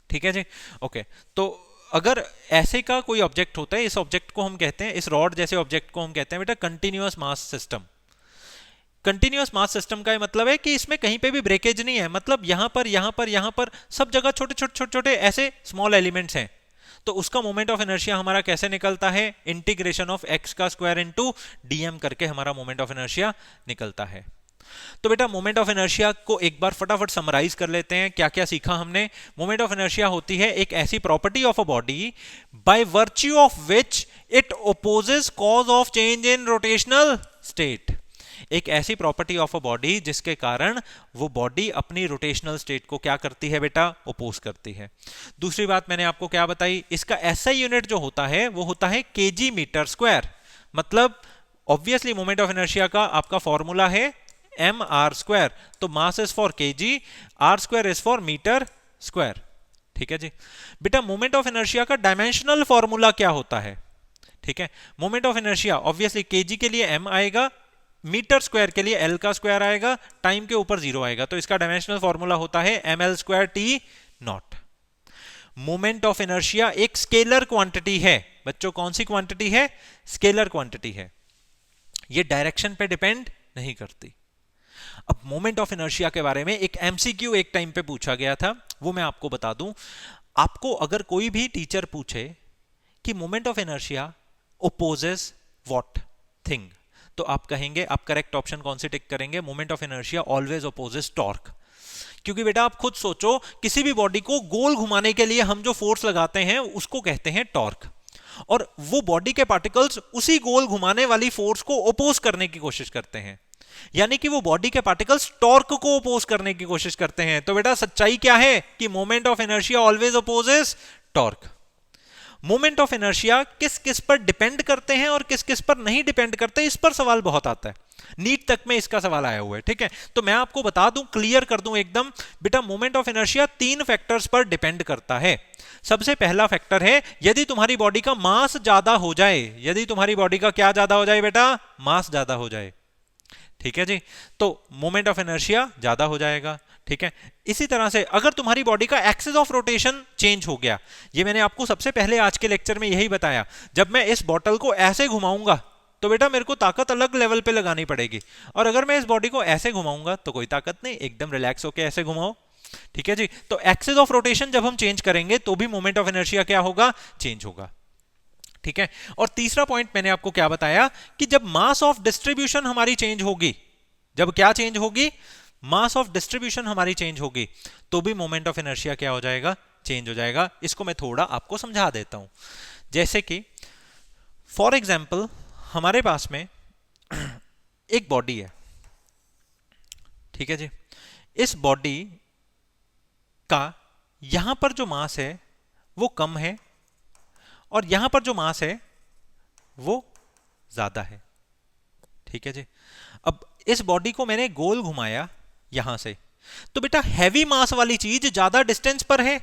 Speaker 1: ठीक है जी। ओके, तो अगर ऐसे का कोई ऑब्जेक्ट होता है, इस ऑब्जेक्ट को हम कहते हैं, इस रॉड जैसे ऑब्जेक्ट को हम कहते हैं बेटा continuous mass system. Continuous mass system का मतलब है कि इसमें कहीं पे भी ब्रेकेज नहीं है, मतलब यहां पर यहां पर यहां पर सब जगह छोटे छोटे छोटे छोटे ऐसे स्मॉल एलिमेंट्स हैं। तो उसका मोमेंट ऑफ इनर्शिया हमारा कैसे निकलता है, इंटीग्रेशन ऑफ एक्स का स्क्वायर इनटू डीएम करके हमारा मोमेंट ऑफ इनर्शिया निकलता है। तो बेटा मोमेंट ऑफ इनर्शिया को एक बार फटाफट समराइज कर लेते हैं, क्या क्या सीखा हमने। मोमेंट ऑफ इनर्शिया होती है एक ऐसी property of a body by virtue of which it opposes cause of change in rotational state. एक ऐसी प्रॉपर्टी ऑफ अ बॉडी जिसके कारण वो बॉडी अपनी रोटेशनल स्टेट को क्या करती है बेटा, ओपोज करती है। दूसरी बात मैंने आपको क्या बताई, इसका एसआई यूनिट जो होता है वो होता है केजी मीटर स्क्वायर, मतलब ऑब्वियसली मोमेंट ऑफ इनर्शिया का आपका फॉर्मूला है एम आर स्क्वायर, तो mass is for KG, R square is for metre square, ठीक है जी। बेटा मोमेंट ऑफ इनर्शिया का डायमेंशनल फॉर्मूला क्या होता है, ठीक है, moment of inertia obviously KG के लिए एम आएगा, मीटर स्क्वायर के लिए एल का स्क्वायर आएगा, टाइम के ऊपर 0 आएगा, तो इसका डायमेंशनल फॉर्मूला होता है M L square T naught. Moment of inertia एक स्केलर क्वांटिटी है बच्चों, कौन सी क्वांटिटी है, स्केलर क्वांटिटी है, ये डायरेक्शन पे डिपेंड नहीं करती। अब मोमेंट ऑफ इनर्शिया के बारे में एक एमसीक्यू एक टाइम पे पूछा गया था, वो मैं आपको बता दूं। आपको अगर कोई भी टीचर पूछे कि moment of inertia opposes what thing, तो आप कहेंगे, आप करेक्ट ऑप्शन कौन सी टिक करेंगे, moment of inertia always opposes torque. क्योंकि बेटा आप खुद सोचो, किसी भी बॉडी को गोल घुमाने के लिए हम जो फोर्स लगाते हैं उसको कहते हैं टॉर्क, और वो बॉडी के पार्टिकल्स उसी गोल घुमाने वाली फोर्स को ओपोज करने की कोशिश करते हैं, यानी कि वो बॉडी के पार्टिकल्स टॉर्क को ओपोज करने की कोशिश करते हैं। तो बेटा सच्चाई क्या है कि moment of inertia always opposes torque. Moment of inertia किस किस पर डिपेंड करते हैं और किस किस पर नहीं डिपेंड करते, इस पर सवाल बहुत आता है, नीट तक में इसका सवाल आया हुआ है, ठीक है। तो मैं आपको बता दूं, क्लियर कर दूं एकदम, बेटा मोमेंट ऑफ इनर्शिया 3 फैक्टर्स पर डिपेंड करता है। सबसे पहला फैक्टर है यदि तुम्हारी बॉडी का मास ज्यादा हो जाए, यदि तुम्हारी बॉडी का क्या ज्यादा हो जाए बेटा, मास ज्यादा हो जाए, ठीक है जी, तो मोमेंट ऑफ इनर्शिया ज्यादा हो जाएगा, ठीक है। इसी तरह से अगर तुम्हारी बॉडी का एक्सिस ऑफ रोटेशन चेंज हो गया, ये मैंने आपको सबसे पहले आज के लेक्चर में यही बताया, जब मैं इस बॉटल को ऐसे घुमाऊंगा तो बेटा मेरे को ताकत अलग लेवल पे लगानी पड़ेगी, और अगर मैं इस बॉडी को ऐसे घुमाऊंगा तो कोई ताकत नहीं, एकदम रिलैक्स होकर ऐसे घुमाओ, ठीक है जी। तो एक्सिस ऑफ रोटेशन जब हम चेंज करेंगे तो भी मोमेंट ऑफ इनर्शिया क्या होगा, चेंज होगा, ठीक है। और तीसरा पॉइंट मैंने आपको क्या बताया कि जब मास ऑफ डिस्ट्रीब्यूशन हमारी चेंज होगी, जब क्या चेंज होगी, मास ऑफ डिस्ट्रीब्यूशन हमारी चेंज होगी, तो भी मोमेंट ऑफ इनर्शिया क्या हो जाएगा, चेंज हो जाएगा। इसको मैं थोड़ा आपको समझा देता हूं, जैसे कि फॉर एग्जांपल हमारे पास में एक बॉडी है, ठीक है जी। इस बॉडी का यहां पर जो मास है वो कम है और यहां पर जो मास है वो ज्यादा है, ठीक है जी। अब इस बॉडी को मैंने गोल घुमाया यहां से, तो बेटा हैवी मास वाली चीज ज्यादा डिस्टेंस पर है,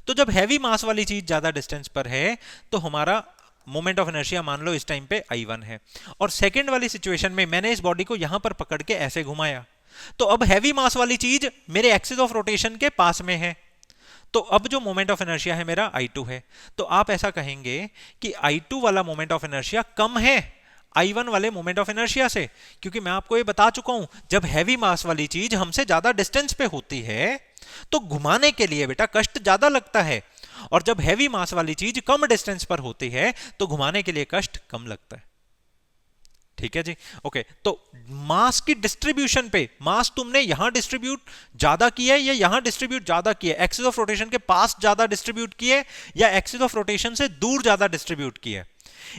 Speaker 1: तो जब हैवी मास वाली चीज ज्यादा डिस्टेंस पर है तो हमारा मोमेंट ऑफ इनर्शिया मान लो इस टाइम पे I1 है, और सेकंड वाली सिचुएशन में मैंने इस बॉडी को यहां पर पकड़ के ऐसे घुमाया, तो अब हैवी मास वाली चीज मेरे एक्सिस ऑफ रोटेशन के पास में है, तो अब जो मोमेंट ऑफ इनर्शिया है मेरा I2 है। तो आप ऐसा कहेंगे कि I2 वाला मोमेंट ऑफ इनर्शिया कम है I1 वाले मोमेंट ऑफ इनर्शिया से, क्योंकि मैं आपको ये बता चुका हूं जब हैवी मास वाली चीज हमसे ज्यादा डिस्टेंस पे होती है तो घुमाने के लिए बेटा कष्ट ज्यादा लगता है, और जब हैवी मास वाली चीज कम डिस्टेंस पर होती है तो घुमाने के लिए कष्ट कम लगता है। ठीक है जी, ओके। तो मास की डिस्ट्रीब्यूशन पे, मास तुमने यहां डिस्ट्रीब्यूट ज्यादा किया है या यहां डिस्ट्रीब्यूट ज्यादा किया है, एक्सिस ऑफ रोटेशन के पास ज्यादा डिस्ट्रीब्यूट किए या एक्सिस ऑफ रोटेशन से दूर ज्यादा डिस्ट्रीब्यूट किए,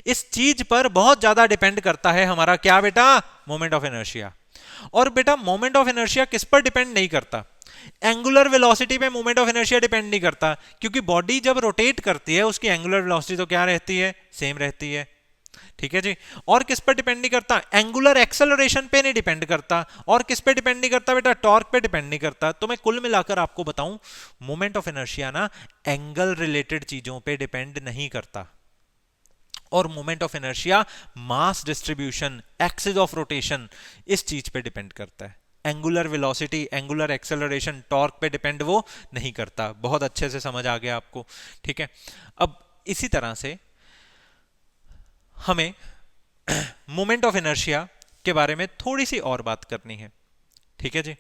Speaker 1: इस चीज पर बहुत ज्यादा डिपेंड करता है हमारा क्या बेटा, मोमेंट ऑफ इनर्शिया। और बेटा मोमेंट ऑफ इनर्शिया किस पर डिपेंड नहीं करता, एंगुलर वेलोसिटी पे मोमेंट ऑफ इनर्शिया डिपेंड नहीं करता, क्योंकि बॉडी जब रोटेट करती है उसकी एंगुलर वेलोसिटी तो क्या रहती है, सेम रहती है। ठीक है जी, और किस पर डिपेंड नहीं करता, एंगुलर एक्सेलरेशन पे नहीं डिपेंड करता, और किस पे डिपेंड नहीं करता बेटा, टॉर्क पे डिपेंड नहीं करता। तो मैं कुल मिलाकर आपको बताऊं, मोमेंट ऑफ इनर्शिया ना एंगल रिलेटेड चीजों पे डिपेंड नहीं करता, और moment of inertia mass distribution, axis of rotation, इस चीज पे डिपेंड करता है। Angular velocity, angular acceleration, torque पे डिपेंड वो नहीं करता। बहुत अच्छे से समझ आ गया आपको, ठीक है। अब इसी तरह से हमें मोमेंट ऑफ इनर्शिया के बारे में थोड़ी सी और बात करनी है, ठीक है जी।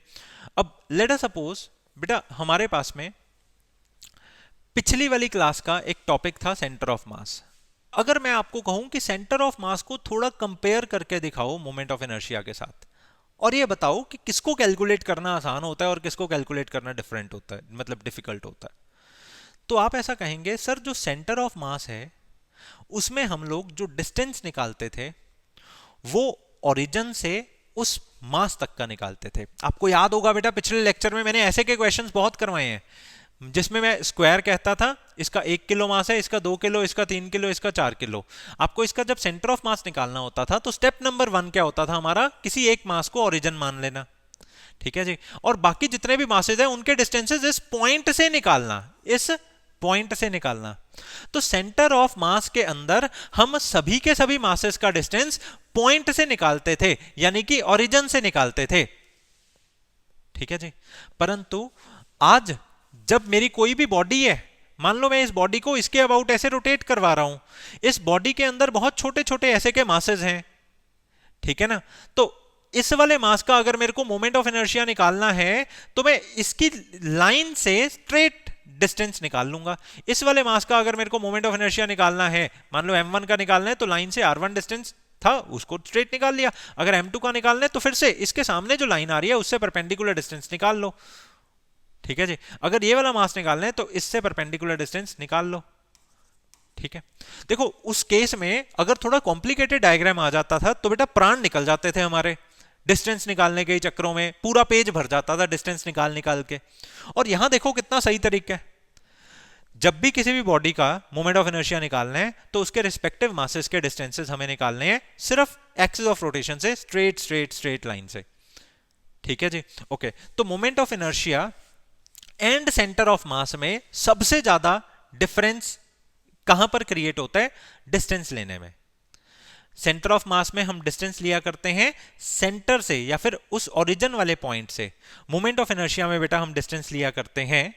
Speaker 1: अब लेट अस सपोज बेटा हमारे पास में पिछली वाली क्लास का एक टॉपिक था सेंटर ऑफ मास। अगर मैं आपको कहूं कि सेंटर ऑफ मास को थोड़ा कंपेयर करके दिखाओ मोमेंट ऑफ इनर्शिया के साथ, और ये बताओ कि किसको कैलकुलेट करना आसान होता है और किसको कैलकुलेट करना डिफरेंट होता है, मतलब डिफिकल्ट होता है, तो आप ऐसा कहेंगे सर जो सेंटर ऑफ मास है उसमें हम लोग जो डिस्टेंस निकालते थे वो ओरिजिन से उस मास तक का निकालते थे। आपको याद होगा बेटा पिछले लेक्चर में मैंने ऐसे के क्वेश्चंस बहुत करवाए हैं जिसमें मैं स्क्वायर कहता था, इसका 1 किलो मास है, इसका 2 किलो, इसका 3 किलो, इसका 4 किलो। आपको इसका जब सेंटर ऑफ मास निकालना होता था तो स्टेप नंबर 1 क्या होता था हमारा, किसी एक मास को ओरिजिन मान लेना, ठीक है जी, और बाकी जितने भी मासेज हैं उनके डिस्टेंसेस इस पॉइंट से निकालना, इस पॉइंट से निकालना। तो सेंटर ऑफ मास के अंदर हम सभी के सभी मासेस का डिस्टेंस पॉइंट से निकालते थे, यानी कि ओरिजिन से निकालते थे, ठीक है जी। परंतु आज जब मेरी कोई भी बॉडी है, मान लो मैं इस बॉडी को इसके अबाउट ऐसे रोटेट करवा रहा हूं, इस बॉडी के अंदर बहुत छोटे छोटे ऐसे के मासेस हैं, ठीक है ना। तो इस वाले मास का अगर मेरे को मोमेंट ऑफ इनर्शिया निकालना है तो मैं इसकी लाइन से स्ट्रेट डिस्टेंस निकाल लूंगा। इस वाले मास का अगर मेरे को मोमेंट ऑफ इनर्शिया निकालना है, मान लो m1 का निकालना है तो लाइन से r1 डिस्टेंस था उसको स्ट्रेट निकाल लिया, अगर m2 का निकालना है तो फिर से इसके सामने जो लाइन आ रही है उससे परपेंडिकुलर डिस्टेंस निकाल लो, ठीक है जी। अगर ये वाला मास निकालना है तो इससे परपेंडिकुलर डिस्टेंस निकाल लो, ठीक है। देखो उस केस में अगर थोड़ा कॉम्प्लिकेटेड डायग्राम आ जाता था तो बेटा प्राण निकल जाते थे हमारे, डिस्टेंस निकालने के चक्रों में पूरा पेज भर जाता था डिस्टेंस निकाल निकाल के। और यहां देखो कितना सही तरीका है, जब भी किसी भी बॉडी का मोमेंट ऑफ इनर्शिया निकालना है तो उसके रिस्पेक्टिव मासेस के डिस्टेंसेस हमें निकालने हैं सिर्फ एक्सिस ऑफ रोटेशन से, स्ट्रेट स्ट्रेट स्ट्रेट लाइन से, ठीक है जी, ओके। तो moment of inertia and centre of mass में सबसे ज्यादा डिफरेंस कहां पर क्रिएट होता है, डिस्टेंस लेने में। सेंटर ऑफ मास में हम डिस्टेंस लिया करते हैं सेंटर से या फिर उस ओरिजिन वाले पॉइंट से, मोमेंट ऑफ इनर्शिया में बेटा हम डिस्टेंस लिया करते हैं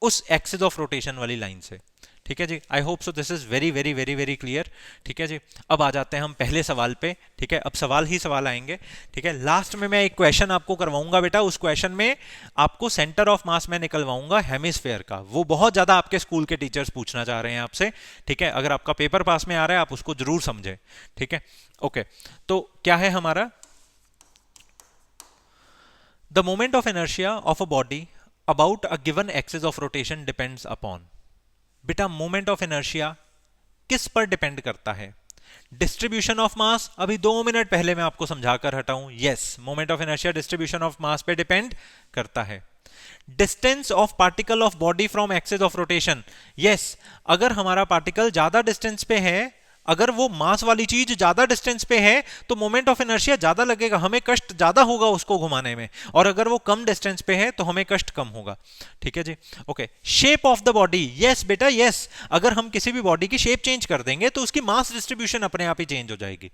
Speaker 1: उस एक्सिस ऑफ रोटेशन वाली लाइन से, ठीक है जी। I hope so this is very very very very clear, ठीक है जी। अब आ जाते हैं हम पहले सवाल पे, ठीक है। अब सवाल ही सवाल आएंगे, ठीक है। लास्ट में मैं एक क्वेश्चन आपको करवाऊंगा बेटा, उस क्वेश्चन में आपको सेंटर ऑफ मास में निकलवाऊंगा हेमिस्फेयर का, वो बहुत ज्यादा आपके स्कूल के टीचर्स पूछना चाह रहे हैं आपसे, ठीक है। अगर आपका पेपर पास में आ रहा है आप उसको जरूर समझे, ठीक है, ओके। तो क्या है हमारा, the moment of inertia of a body about a given axis of rotation depends upon. बेटा मोमेंट ऑफ इनर्शिया किस पर डिपेंड करता है, डिस्ट्रीब्यूशन ऑफ मास, अभी 2 मिनट पहले मैं आपको समझाकर हटाऊं, yes moment of inertia distribution of mass पे डिपेंड करता है। Distance of particle of body from axis of rotation, yes अगर हमारा पार्टिकल ज्यादा डिस्टेंस पे है अगर वो मास वाली चीज ज्यादा डिस्टेंस पे है तो मोमेंट ऑफ इनर्शिया ज्यादा लगेगा, हमें कष्ट ज्यादा होगा उसको घुमाने में, और अगर वो कम डिस्टेंस पे है तो हमें कष्ट कम होगा। ठीक है जी। Okay, shape of the body, yes बेटा यस, अगर हम किसी भी बॉडी की शेप चेंज कर देंगे तो उसकी मास डिस्ट्रीब्यूशन अपने आप ही चेंज हो जाएगी।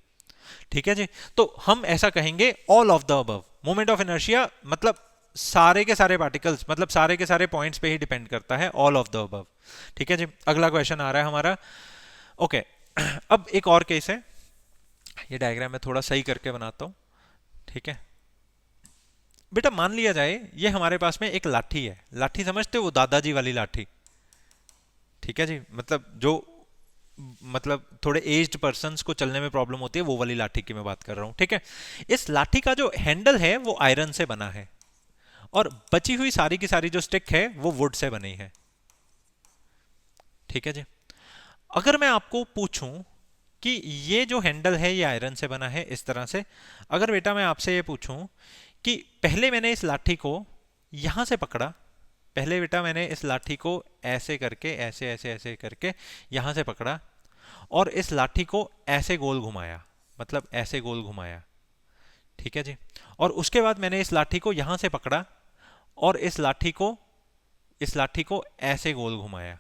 Speaker 1: ठीक है जी। तो हम ऐसा कहेंगे all of the above. Moment of inertia मतलब सारे के सारे पार्टिकल्स, मतलब सारे के सारे पॉइंट्स पे ही डिपेंड करता है, ऑल ऑफ द अबव। ठीक है जी। अगला क्वेश्चन आ रहा है हमारा। ओके, अब एक और केस है, ये डायग्राम मैं थोड़ा सही करके बनाता हूं। ठीक है बेटा, मान लिया जाए ये हमारे पास में एक लाठी है, लाठी समझते हो, वो दादाजी वाली लाठी। ठीक है जी, मतलब जो मतलब थोड़े एज्ड पर्सन्स को चलने में प्रॉब्लम होती है वो वाली लाठी की मैं बात कर रहा हूं। ठीक है, इस लाठी का जो हैंडल है वो आयरन से बना है, और बची हुई सारी की सारी जो स्टिक है वो वुड से बनी है। ठीक है जी। अगर मैं आपको पूछूं कि ये जो हैंडल है ये आयरन से बना है इस तरह से, अगर बेटा मैं आपसे ये पूछूं कि पहले मैंने इस लाठी को यहां से पकड़ा, पहले बेटा मैंने इस लाठी को ऐसे करके ऐसे ऐसे ऐसे करके यहां से पकड़ा, और इस लाठी को ऐसे गोल घुमाया, मतलब ऐसे गोल घुमाया। ठीक है जी। और उसके बाद मैंने इस लाठी को यहां से पकड़ा और इस लाठी को ऐसे गोल घुमाया।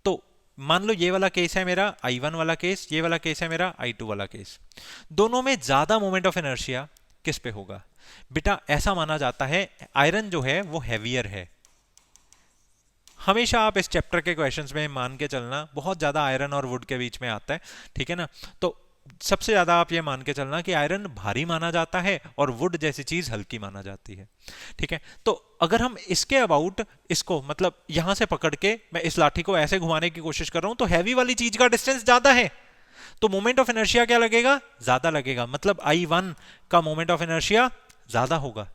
Speaker 1: तो मान लो ये वाला केस है मेरा I1 वाला केस, ये वाला केस है मेरा I2 वाला केस। दोनों में ज्यादा मोमेंट ऑफ इनर्शिया किस पे होगा? बेटा ऐसा माना जाता है आयरन जो है वो हैवियर है। हमेशा आप इस चैप्टर के क्वेश्चंस में मान के चलना, बहुत ज्यादा आयरन और वुड के बीच में आता है। ठीक है ना, तो सबसे ज्यादा आप ये मान के चलना कि आयरन भारी माना जाता है और वुड जैसी चीज हल्की माना जाती है। ठीक है, तो अगर हम इसके अबाउट इसको मतलब यहां से पकड़ के मैं इस लाठी को ऐसे घुमाने की कोशिश कर रहा हूं तो हैवी वाली चीज का डिस्टेंस ज्यादा है, तो मोमेंट ऑफ इनर्शिया क्या लगेगा? ज्यादा लगेगा, मतलब I1 का मोमेंट ऑफ इनर्शिया ज्यादा होगा,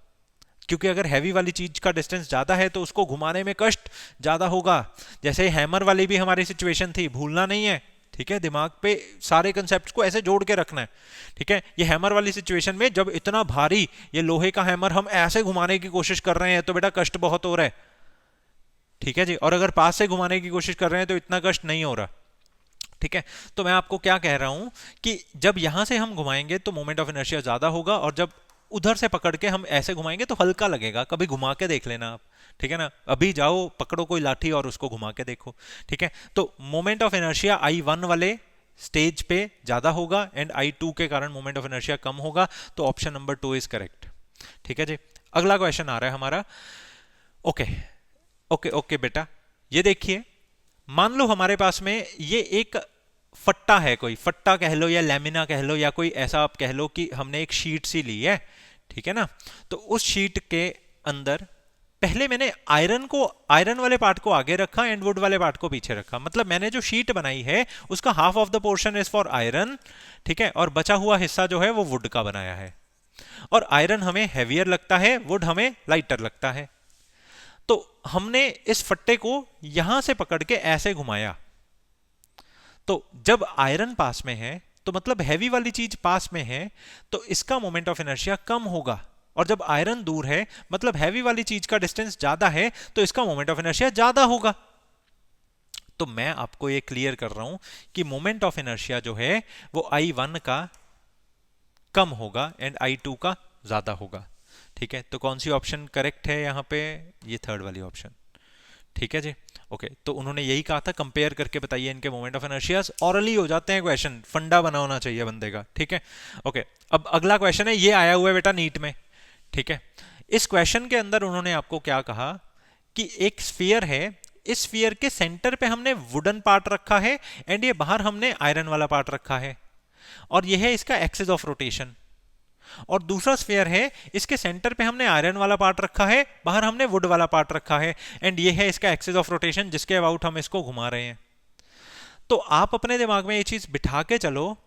Speaker 1: क्योंकि अगर हैवी वाली चीज का डिस्टेंस ज्यादा है तो उसको घुमाने में कष्ट ज्यादा होगा। जैसे हैमर वाली भी हमारी सिचुएशन थी, भूलना नहीं है। ठीक है, दिमाग पे सारे कंसेप्ट को ऐसे जोड़ के रखना है। ठीक है, ये हैमर वाली सिचुएशन में जब इतना भारी ये लोहे का हैमर हम ऐसे घुमाने की कोशिश कर रहे हैं तो बेटा कष्ट बहुत हो रहा है। ठीक है जी, और अगर पास से घुमाने की कोशिश कर रहे हैं तो इतना कष्ट नहीं हो रहा। ठीक है, तो मैं आपको क्या कह रहा हूं कि जब यहां से हम घुमाएंगे तो मोमेंट ऑफ इनर्शिया ज्यादा होगा, और जब उधर से पकड़ के हम ऐसे घुमाएंगे तो हल्का लगेगा। कभी घुमा के देख लेना आप। ठीक है ना, अभी जाओ पकड़ो कोई लाठी और उसको घुमा के देखो। ठीक है, तो मोमेंट ऑफ इनर्शिया I1 वाले स्टेज पे ज्यादा होगा एंड I2 के कारण मोमेंट ऑफ इनर्शिया कम होगा, तो ऑप्शन नंबर 2 इज करेक्ट। ठीक है जी। अगला क्वेश्चन आ रहा है हमारा। ओके ओके ओके बेटा, ये देखिए, मान लो हमारे पास में ये एक फट्टा है, कोई फट्टा कह लो या लैमिना कह लो, या कोई ऐसा आप कह लो कि हमने एक शीट सी ली है। ठीक है ना, तो उस शीट के अंदर पहले मैंने आयरन वाले पार्ट को आगे रखा एंड वुड वाले पार्ट को पीछे रखा, मतलब मैंने जो शीट बनाई है उसका half of the portion is for iron. ठीक है, और बचा हुआ हिस्सा जो है वो वुड का बनाया है, और आयरन हमें हैवियर लगता है, वुड हमें लाइटर लगता है। तो हमने इस फट्टे को यहां से पकड़ के ऐसे घुमाया, तो जब आयरन पास में है तो मतलब हैवी वाली चीज पास में है, तो इसका मोमेंट ऑफ इनर्शिया कम होगा, और जब आयरन दूर है मतलब हैवी वाली चीज का डिस्टेंस ज्यादा है तो इसका मोमेंट ऑफ इनर्शिया ज्यादा होगा। तो मैं आपको ये क्लियर कर रहा हूं कि मोमेंट ऑफ इनर्शिया जो है वो I1 का कम होगा एंड I2 का ज्यादा होगा। ठीक है, तो कौन सी ऑप्शन करेक्ट है यहां पे? ये थर्ड वाली ऑप्शन। ठीक है जी। ओके, तो उन्होंने यही कहा था कंपेयर करके बताइए इनके मोमेंट ऑफ इनर्शियाज। ऑरली हो जाते हैं क्वेश्चन, फंडा बना होना चाहिए बंदे का। ठीक है, ओके, अब अगला क्वेश्चन है, ये आया हुआ है बेटा नीट में। ठीक है, इस क्वेश्चन के अंदर उन्होंने आपको क्या कहा कि एक स्फीयर है, इस स्फीयर के सेंटर पे हमने वुडन पार्ट रखा है एंड ये बाहर हमने आयरन वाला पार्ट रखा है, और ये है इसका एक्सिस ऑफ रोटेशन। और दूसरा स्फीयर है, इसके सेंटर पे हमने आयरन वाला पार्ट रखा है, बाहर हमने वुड वाला पार्ट रखा है, एंड ये है इसका एक्सिस ऑफ रोटेशन जिसके अबाउट हम इसको घुमा रहे हैं। तो आप अपने दिमाग में ये चीज बिठा के चलो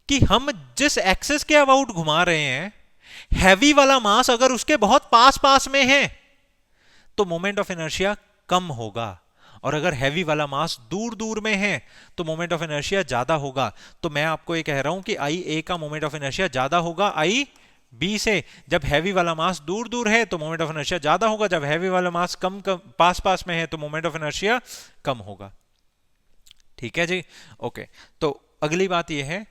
Speaker 1: कि हम जिस एक्सिस के अबाउट घुमा रहे हैं, हैवी वाला मास अगर उसके बहुत पास पास में है तो मोमेंट ऑफ इनर्शिया कम होगा, और अगर हैवी वाला मास दूर दूर में है तो मोमेंट ऑफ इनर्शिया ज्यादा होगा। तो मैं आपको ये कह रहा हूं कि IA का मोमेंट ऑफ इनर्शिया ज्यादा होगा IB से। जब हैवी वाला मास दूर दूर है तो मोमेंट ऑफ इनर्शिया ज्यादा होगा, जब हैवी वाला मास कम पास पास में है तो मोमेंट ऑफ इनर्शिया कम होगा। ठीक है जी। ओके, तो अगली बात ये है,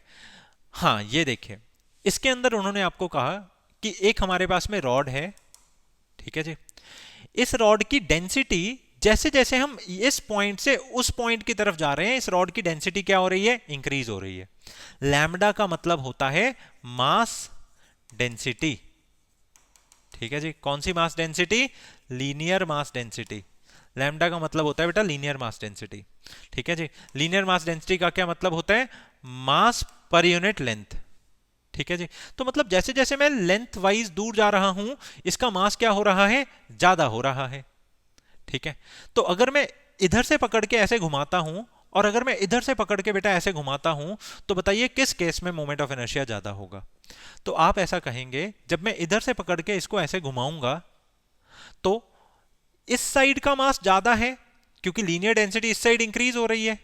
Speaker 1: हाँ ये देखिए, इसके अंदर उन्होंने आपको कहा कि एक हमारे पास में रॉड है, ठीक है जी। इस रॉड की डेंसिटी, जैसे जैसे हम इस पॉइंट से उस पॉइंट की तरफ जा रहे हैं, इस रॉड की डेंसिटी क्या हो रही है, इंक्रीज हो रही है। लैम्डा का मतलब होता है मास डेंसिटी, ठीक है जी। कौन सी mass density, linear mass density. Lambda का मतलब होता है बेटा लीनियर मास डेंसिटी, ठीक है जी। लीनियर मास डेंसिटी का क्या मतलब होता है, मास पर यूनिट लेंथ, ठीक है जी। तो मतलब जैसे जैसे मैं लेंथ वाइज दूर जा रहा हूं, इसका मास क्या हो रहा है, ज्यादा हो रहा है, ठीक है। तो अगर मैं इधर से पकड़ के ऐसे घुमाता हूं और अगर मैं इधर से पकड़ के बेटा ऐसे घुमाता हूं, तो बताइए किस केस में मोमेंट ऑफ इनर्शिया ज्यादा होगा। तो आप ऐसा कहेंगे, जब मैं इधर से पकड़ के इसको ऐसे घुमाऊंगा तो इस साइड का मास ज्यादा है, क्योंकि लीनियर डेंसिटी इस साइड इंक्रीज हो रही है।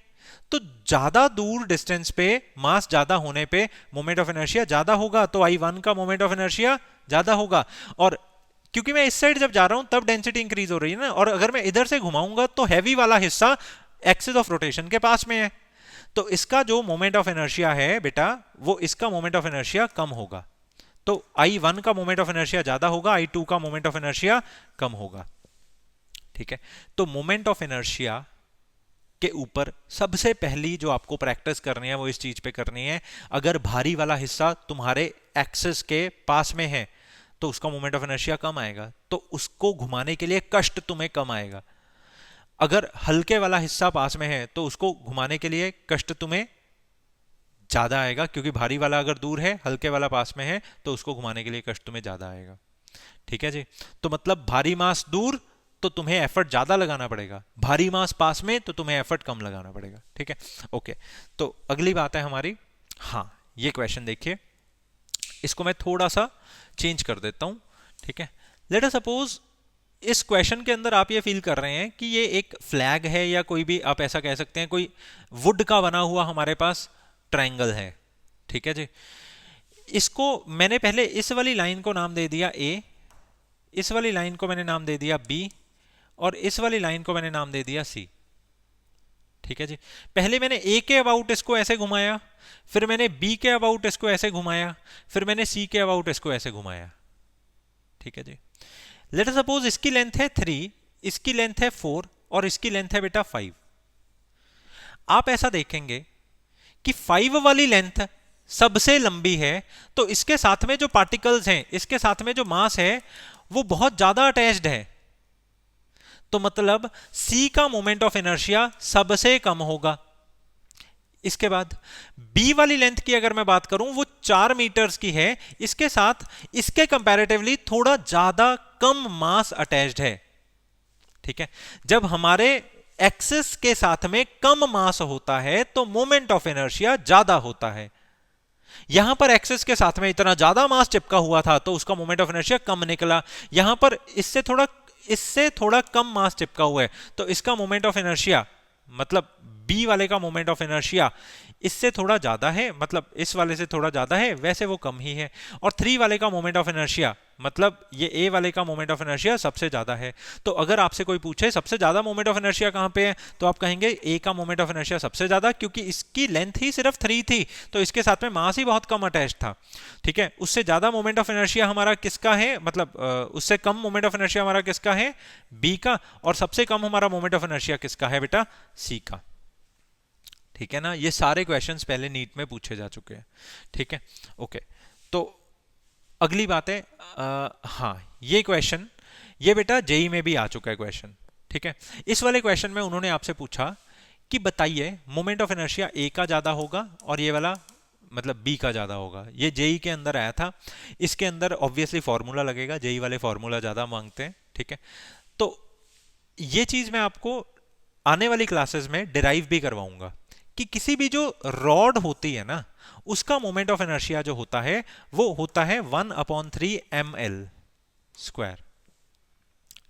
Speaker 1: तो ज्यादा दूर डिस्टेंस पे मास ज्यादा होने पे मोमेंट ऑफ इनर्शिया ज्यादा होगा, तो I1 का मोमेंट ऑफ इनर्शिया ज्यादा होगा। और क्योंकि मैं इस साइड जब जा रहा हूं तब डेंसिटी इंक्रीज हो रही है ना, और अगर मैं इधर से घुमाऊंगा तो हैवी वाला हिस्सा एक्सिस ऑफ रोटेशन के पास में है, तो इसका जो मोमेंट ऑफ इनर्शिया है बेटा, वो इसका मोमेंट ऑफ इनर्शिया कम होगा। तो I1 का मोमेंट ऑफ इनर्शिया ज्यादा होगा, I2 का मोमेंट ऑफ इनर्शिया कम होगा, ठीक है। तो मोमेंट ऑफ इनर्शिया के ऊपर सबसे पहली जो आपको प्रैक्टिस करनी है वो इस चीज पे करनी है, अगर भारी वाला हिस्सा तुम्हारे एक्सिस के पास में है तो उसका मोमेंट ऑफ इनर्शिया कम आएगा, तो उसको घुमाने के लिए कष्ट तुम्हें कम आएगा। अगर हल्के वाला हिस्सा पास में है तो उसको घुमाने के लिए कष्ट तुम्हें ज्यादा आएगा, क्योंकि भारी वाला अगर दूर है, हल्के वाला पास में है, तो उसको घुमाने के लिए कष्ट तुम्हें ज्यादा आएगा, ठीक है जी। तो मतलब भारी मास दूर तो तुम्हें एफर्ट ज्यादा लगाना पड़ेगा, भारी मास पास में तो तुम्हें एफर्ट कम लगाना पड़ेगा, ठीक है। ओके, तो अगली बात है हमारी, हाँ ये क्वेश्चन देखिए, इसको मैं थोड़ा सा चेंज कर देता हूं, ठीक है। लेट अस सपोज इस क्वेश्चन के अंदर आप ये फील कर रहे हैं कि ये एक फ्लैग है, या कोई भी आप ऐसा कह सकते हैं, कोई वुड का बना हुआ हमारे पास ट्रायंगल है, ठीक है जी। इसको मैंने पहले इस वाली लाइन को नाम दे दिया ए, इस वाली लाइन को मैंने नाम दे दिया बी, और इस वाली लाइन को मैंने नाम दे दिया सी, ठीक है जी। पहले मैंने ए के अबाउट इसको ऐसे घुमाया, फिर मैंने बी के अबाउट इसको ऐसे घुमाया, फिर मैंने सी के अबाउट इसको ऐसे घुमाया, ठीक है जी। लेट अस सपोज इसकी लेंथ है 3, इसकी लेंथ है 4 और इसकी लेंथ है बेटा 5। आप ऐसा देखेंगे कि 5 वाली लेंथ सबसे लंबी है, तो इसके साथ में जो पार्टिकल्स हैं, इसके साथ में जो मास है वो बहुत ज्यादा अटैच्ड है, तो मतलब C का मोमेंट ऑफ इनर्शिया सबसे कम होगा। इसके बाद B वाली लेंथ की अगर मैं बात करूं, वो 4 मीटर्स की है, इसके साथ इसके कंपैरेटिवली थोड़ा ज्यादा कम मास अटैच्ड है, ठीक है। जब हमारे एक्सिस के साथ में कम मास होता है तो मोमेंट ऑफ इनर्शिया ज्यादा होता है। यहां पर एक्सिस के साथ में इतना ज्यादा मास चिपका हुआ था तो उसका मोमेंट ऑफ इनर्शिया कम निकला, यहां पर इससे थोड़ा कम मास चिपका हुआ है, तो इसका मोमेंट ऑफ इनर्शिया मतलब बी वाले का मोमेंट ऑफ इनर्शिया इससे थोड़ा ज्यादा है, मतलब इस वाले से थोड़ा ज्यादा है, वैसे वो कम ही है। और 3 वाले का मोमेंट ऑफ इनर्शिया मतलब ये ए वाले का मोमेंट ऑफ इनर्शिया सबसे ज्यादा है। तो अगर आपसे कोई पूछे सबसे ज्यादा मोमेंट ऑफ इनर्शिया कहां पे है, तो आप कहेंगे ए का मोमेंट ऑफ इनर्शिया सबसे ज्यादा, क्योंकि इसकी लेंथ ही सिर्फ 3 थी, तो इसके साथ में मास ही बहुत कम अटैच था, ठीक है। उससे ज्यादा मोमेंट ऑफ इनर्शिया हमारा किसका है, मतलब उससे कम मोमेंट ऑफ इनर्शिया हमारा किसका है, बी का, और सबसे कम हमारा मोमेंट ऑफ इनर्शिया किसका है बेटा, सी का, ठीक है ना। ये सारे क्वेश्चंस पहले नीट में पूछे जा चुके हैं, ठीक है। ओके, तो अगली बात है, हाँ ये क्वेश्चन ये बेटा जेई में भी आ चुका है क्वेश्चन, ठीक है। इस वाले क्वेश्चन में उन्होंने आपसे पूछा कि बताइए मोमेंट ऑफ इनर्शिया ए का ज्यादा होगा और ये वाला मतलब बी का ज्यादा होगा। ये जेई के अंदर आया था, इसके अंदर ऑब्वियसली फॉर्मूला लगेगा, जेई वाले फॉर्मूला ज्यादा मांगते हैं, ठीक है। तो ये चीज मैं आपको आने वाली क्लासेस में डिराइव भी करवाऊंगा कि किसी भी जो रॉड होती है ना, उसका मोमेंट ऑफ इनर्शिया जो होता है वो होता है 1/3 ml स्क्वायर,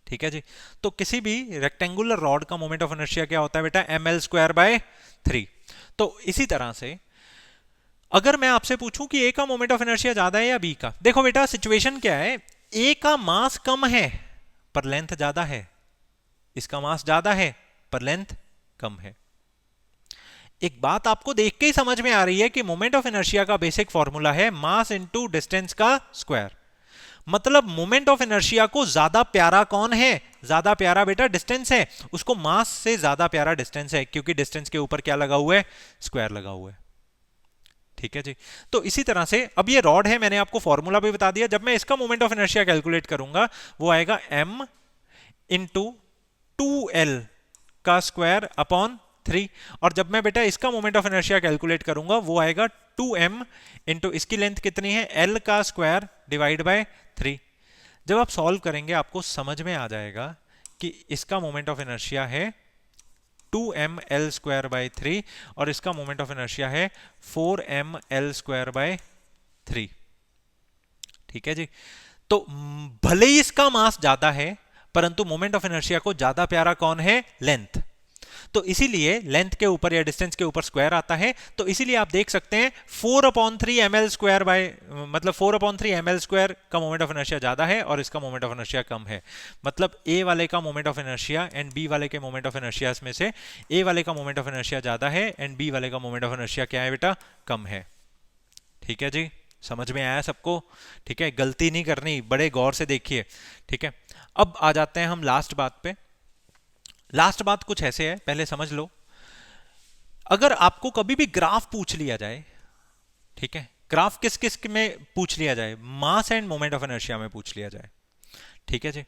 Speaker 1: ठीक है जी। तो किसी भी रेक्टेंगुलर रॉड का मोमेंट ऑफ इनर्शिया क्या होता है बेटा, ml²/3। तो इसी तरह से अगर मैं आपसे पूछूं कि ए का मोमेंट ऑफ इनर्शिया ज्यादा है या बी का, देखो बेटा सिचुएशन क्या है, ए का मास कम है पर लेंथ ज्यादा है, इसका मास ज्यादा है पर लेंथ कम है। एक बात आपको देख के ही समझ में आ रही है कि मोमेंट ऑफ इनर्शिया का बेसिक फॉर्मूला है मास इनटू डिस्टेंस का स्क्वायर। मतलब मोमेंट ऑफ इनर्शिया को ज्यादा प्यारा कौन है? ज्यादा प्यारा बेटा डिस्टेंस है, उसको मास से ज्यादा प्यारा डिस्टेंस है, क्योंकि डिस्टेंस के ऊपर क्या लगा हुआ है? स्क्वायर लगा हुआ है। ठीक है जी। तो इसी तरह से अब ये रॉड है, मैंने आपको फॉर्मूला भी बता दिया। जब मैं इसका मोमेंट ऑफ इनर्शिया कैलकुलेट करूंगा वो आएगा m इंटू 2l का स्क्वायर अपॉन 3। और जब मैं बेटा इसका मोमेंट ऑफ इनर्शिया कैलकुलेट करूंगा वो आएगा 2m इंटू इसकी लेंथ कितनी है? l का स्क्वायर डिवाइड बाय 3। जब आप सॉल्व करेंगे आपको समझ में आ जाएगा कि इसका मोमेंट ऑफ इनर्शिया है 2ml स्क्वायर बाय 3 और इसका मोमेंट ऑफ इनर्शिया है 4ml स्क्वायर बाय 3। ठीक है जी। तो भले ही इसका मास ज्यादा है परंतु मोमेंट ऑफ इनर्शिया को ज्यादा प्यारा कौन है? लेंथ। तो इसीलिए लेंथ के ऊपर या डिस्टेंस के ऊपर स्क्वायर आता है। तो इसीलिए आप देख सकते हैं 4/3 ml स्क्वायर बाय मतलब 4/3 ml स्क्वायर का मोमेंट ऑफ इनर्शिया ज्यादा है और इसका मोमेंट ऑफ इनर्शिया कम है। मतलब ए वाले का moment of inertia and B वाले के मोमेंट ऑफ इनर्शिया में से ए वाले का मोमेंट ऑफ इनर्शिया ज्यादा है एंड बी वाले का मोमेंट ऑफ इनर्शिया क्या है बेटा? कम है। ठीक है जी, समझ में आया सबको? ठीक है, गलती नहीं करनी, बड़े गौर से देखिए। ठीक है, अब आ जाते हैं हम लास्ट बात पे। लास्ट बात कुछ ऐसे है, पहले समझ लो। अगर आपको कभी भी ग्राफ पूछ लिया जाए, ठीक है, ग्राफ किस किस में पूछ लिया जाए? Mass end moment of inertia में पूछ लिया जाए। ठीक है जी।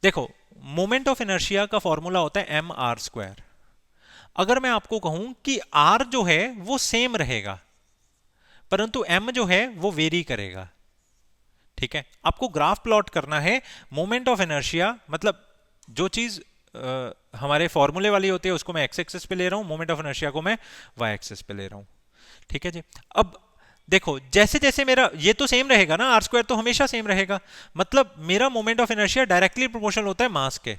Speaker 1: देखो, मोमेंट ऑफ इनर्शिया का फॉर्मूला होता है एम आर स्क्वायर। अगर मैं आपको कहूं कि आर जो है वो सेम रहेगा परंतु एम जो है वो वेरी करेगा। ठीक है, आपको ग्राफ प्लॉट करना है मोमेंट ऑफ इनर्शिया, मतलब जो चीज हमारे फॉर्मूले वाली होती है उसको मैं एक्स एक्सिस पे ले रहा हूं, मोमेंट ऑफ इनर्शिया को मैं वाई एक्सिस पे ले रहा हूं। ठीक है जी। अब देखो, जैसे जैसे मेरा ये तो सेम रहेगा ना, आर स्क्वायर तो हमेशा सेम रहेगा, मतलब मेरा moment of inertia directly proportional होता है मास के।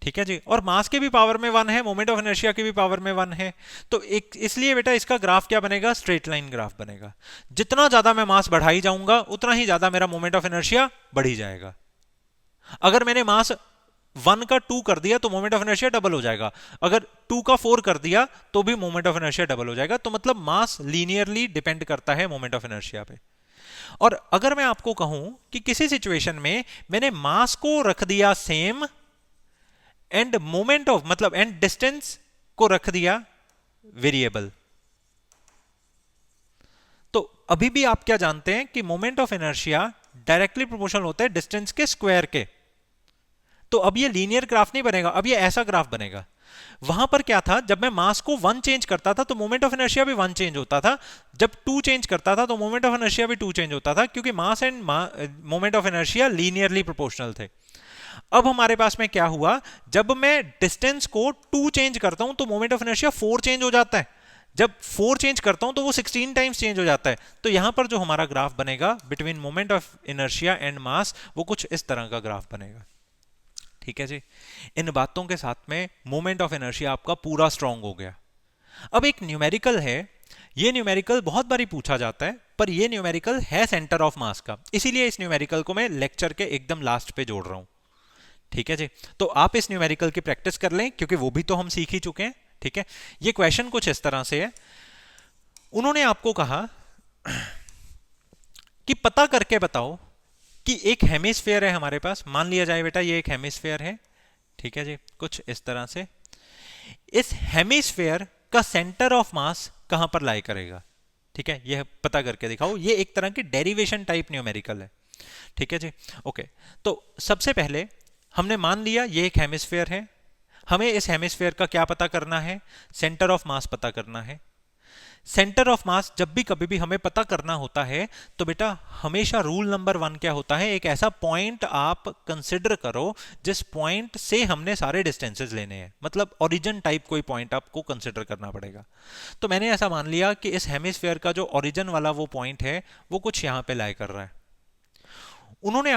Speaker 1: ठीक है जी। और मास के भी पावर में 1 है, मोमेंट ऑफ इनर्शिया की भी पावर में 1 है। तो एक इसलिए बेटा इसका ग्राफ क्या बनेगा? स्ट्रेट लाइन ग्राफ बनेगा। जितना ज्यादा मैं मास बढ़ाई जाऊंगा उतना ही ज्यादा मेरा मोमेंट ऑफ इनर्शिया बढ़ी जाएगा। अगर मैंने मास 1 का 2 कर दिया तो मोमेंट ऑफ इनर्शिया डबल हो जाएगा, अगर 2 का 4 कर दिया तो भी मोमेंट ऑफ इनर्शिया डबल हो जाएगा। तो मतलब मास लीनियरली डिपेंड करता है मोमेंट ऑफ इनर्शिया पे। और अगर मैं आपको कहूं कि किसी सिचुएशन में मैंने मास को रख दिया सेम एंड मोमेंट ऑफ मतलब एंड डिस्टेंस को रख दिया वेरिएबल, तो अभी भी आप क्या जानते हैं कि moment of inertia directly proportional होता है डिस्टेंस के स्क्वायर के। तो अब ये लीनियर ग्राफ नहीं बनेगा, अब ये ऐसा ग्राफ बनेगा। वहां पर क्या था, जब मैं मास को 1 चेंज करता था तो मोमेंट ऑफ इनर्शिया भी 1 चेंज होता था, जब 2 चेंज करता था तो मोमेंट ऑफ इनर्शिया भी 2 चेंज होता था, क्योंकि mass end moment of inertia linearly proportional थे। अब हमारे पास में क्या हुआ, जब मैं डिस्टेंस को 2 चेंज करता हूं तो मोमेंट ऑफ इनर्शिया 4 चेंज हो जाता है, जब 4 चेंज करता हूं तो वो 16 टाइम्स चेंज हो जाता है। तो यहां पर जो हमारा ग्राफ बनेगा between moment of inertia and mass, वो कुछ इस तरह का ग्राफ बनेगा। ठीक है जी। इन बातों के साथ में मोमेंट ऑफ इनर्शिया आपका पूरा स्ट्रांग हो गया। अब एक न्यूमेरिकल है, ये न्यूमेरिकल बहुत बारी पूछा जाता है, पर ये न्यूमेरिकल है सेंटर ऑफ मास का, इसीलिए इस न्यूमेरिकल को मैं लेक्चर के एकदम लास्ट पे जोड़ रहा हूं। ठीक है जी। तो आप इस न्यूमेरिकल की प्रैक्टिस कर लें क्योंकि वो भी तो हम सीख ही चुके हैं। ठीक है, ये क्वेश्चन कुछ इस तरह से है। उन्होंने आपको कहा कि पता करके बताओ कि एक हेमिस्फेयर है हमारे पास, मान लिया जाए बेटा ये एक हेमिस्फेयर है। ठीक है जी, कुछ इस तरह से। इस हेमिस्फेयर का सेंटर ऑफ मास कहां पर लाई करेगा? ठीक है, यह पता करके दिखाओ। ये एक तरह की डेरिवेशन टाइप न्यूमेरिकल है। ठीक है जी। ओके, तो सबसे पहले हमने मान लिया ये एक हेमिस्फेयर है, हमें इस हेमिस्फेयर का क्या पता करना है? सेंटर ऑफ मास पता करना है। सेंटर ऑफ मास जब भी कभी भी हमें पता करना होता है तो बेटा हमेशा रूल नंबर 1 क्या होता है, एक ऐसा पॉइंट आप कंसिडर करो जिस पॉइंट से हमने सारे डिस्टेंसेस लेने हैं, मतलब ओरिजिन टाइप कोई पॉइंट आपको कंसिडर करना पड़ेगा। तो मैंने ऐसा मान लिया कि इस हेमिस्फेयर का जो ओरिजिन वाला वो पॉइंट है वो कुछ यहां पे लाई कर रहा है। उन्होंने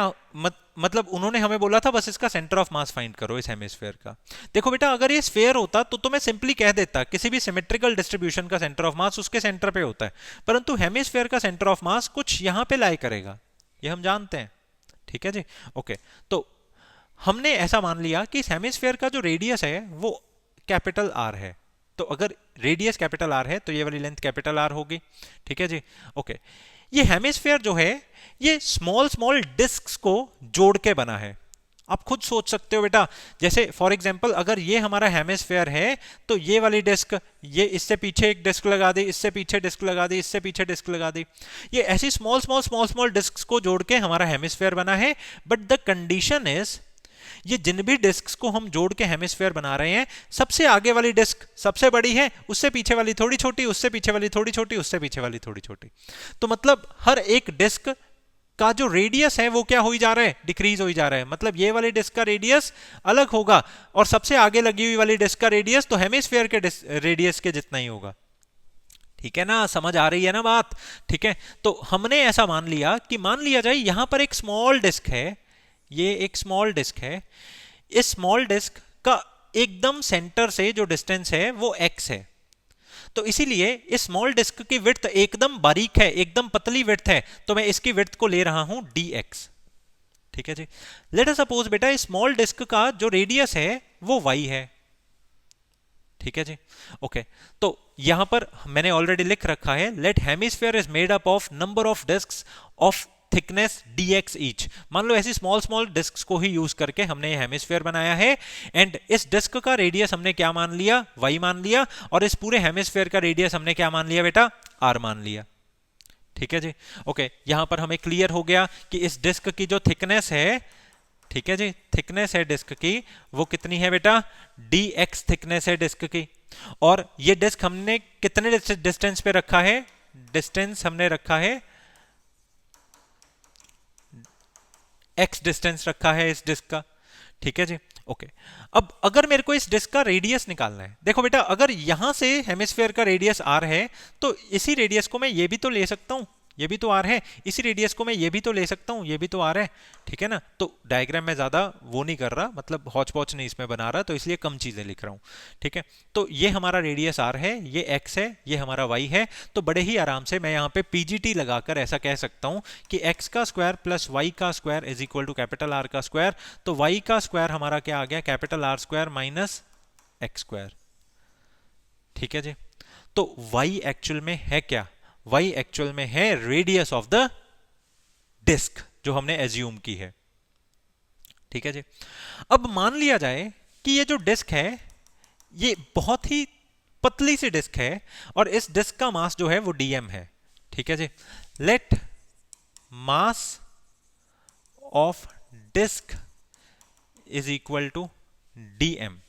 Speaker 1: मतलब उन्होंने हमें बोला था बस इसका सेंटर ऑफ मास फाइंड करो इस हेमिस्फेयर का। देखो बेटा, अगर ये स्फेयर होता तो मैं सिंपली कह देता किसी भी सिमेट्रिकल डिस्ट्रीब्यूशन का सेंटर ऑफ मास उसके सेंटर पे होता है, परंतु हेमिस्फेयर का सेंटर ऑफ मास कुछ यहां पे लाई करेगा, ये हम जानते हैं। ठीक है जी। ओके, तो हमने ऐसा मान लिया कि इस हेमिस्फेयर का जो रेडियस है वो कैपिटल आर है। तो अगर रेडियस कैपिटल आर है तो ये वाली लेंथ कैपिटल आर होगी, ठीक है जी। ओके, ये हेमिस्फीयर जो है ये स्मॉल स्मॉल डिस्क्स को जोड़ के बना है। आप खुद सोच सकते हो बेटा, जैसे फॉर एग्जांपल अगर ये हमारा हेमिस्फीयर है तो ये वाली डिस्क, ये इससे पीछे एक डिस्क लगा दी, इससे पीछे डिस्क लगा दी, इससे पीछे डिस्क लगा दी, ये ऐसी small small small small discs को जोड़ के हमारा हेमिस्फीयर बना है। बट द कंडीशन इज, ये जिन भी डिस्क्स को हम जोड़ के हेमिस्फीयर बना रहे हैं, सबसे आगे वाली डिस्क सबसे बड़ी है, उससे पीछे वाली थोड़ी छोटी, उससे पीछे वाली थोड़ी छोटी, उससे पीछे वाली थोड़ी छोटी। तो मतलब हर एक डिस्क का जो रेडियस है वो क्या हो जा रहा है, डिक्रीज हो जा रहा है। मतलब ये वाली डिस्क का रेडियस अलग होगा और सबसे आगे लगी हुई वाली डिस्क का रेडियस तो हेमिस्फीयर के रेडियस के जितना ही होगा। ठीक है ना, समझ आ रही है ना बात? ठीक है, तो हमने ऐसा मान लिया कि मान लिया जाए यहां पर एक स्मॉल डिस्क है, ये एक स्मॉल डिस्क है, इस स्मॉल डिस्क का एकदम सेंटर से जो डिस्टेंस है वो x है। तो इसीलिए इस स्मॉल डिस्क की विड्थ एकदम बारीक है, एकदम पतली विड्थ है, तो मैं इसकी विड्थ को ले रहा हूं dx। ठीक है जी। लेट अस सपोज बेटा इस स्मॉल डिस्क का जो रेडियस है वो y है। ठीक है जी। ओके, तो यहां पर मैंने ऑलरेडी लिख रखा है, let hemisphere is made up of number of discs of thickness dx each. मान लो ऐसी स्मॉल स्मॉल डिस्क्स को ही यूज करके हमने ये हेमिस्फीयर बनाया है, एंड इस डिस्क का रेडियस हमने क्या मान लिया, y मान लिया, और इस पूरे हेमिस्फीयर का रेडियस हमने क्या मान लिया बेटा, r मान लिया। ठीक है जी। ओके, यहां पर हमें क्लियर हो गया कि इस डिस्क की जो थिकनेस है, ठीक है जी, थिकनेस है डिस्क की, वो कितनी है बेटा, dx थिकनेस है डिस्क की। और ये डिस्क हमने कितने डिस्टेंस पे रखा है, डिस्टेंस हमने रखा है x डिस्टेंस रखा है इस डिस्क का। ठीक है जी। ओके, अब अगर मेरे को इस डिस्क का रेडियस निकालना है, देखो बेटा अगर यहां से हेमिस्फीयर का रेडियस r है तो इसी रेडियस को मैं ये भी तो ले सकता हूं, ये भी तो r है, इसी रेडियस को मैं ये भी तो ले सकता हूं, ये भी तो r है। ठीक है ना, तो डायग्राम में ज्यादा वो नहीं कर रहा, मतलब हौच पौच नहीं इसमें बना रहा, तो इसलिए कम चीजें लिख रहा हूं। ठीक है, तो ये हमारा रेडियस r है, ये x है, ये हमारा y है। तो बड़े ही आराम से मैं यहाँ पे pgt लगाकर ऐसा कह सकता हूं कि x का स्क्वायर प्लस y का square is equal to capital R का स्क्वायर। तो y का स्क्वायर हमारा क्या आ गया, capital R square minus x square. ठीक है जी। तो y एक्चुअल में है क्या, y एक्चुअल में है रेडियस ऑफ द डिस्क जो हमने एज्यूम की है। ठीक है जी। अब मान लिया जाए कि ये जो डिस्क है ये बहुत ही पतली सी डिस्क है और इस डिस्क का मास जो है वो dm है। ठीक है जी। Let mass of disc is equal to dm।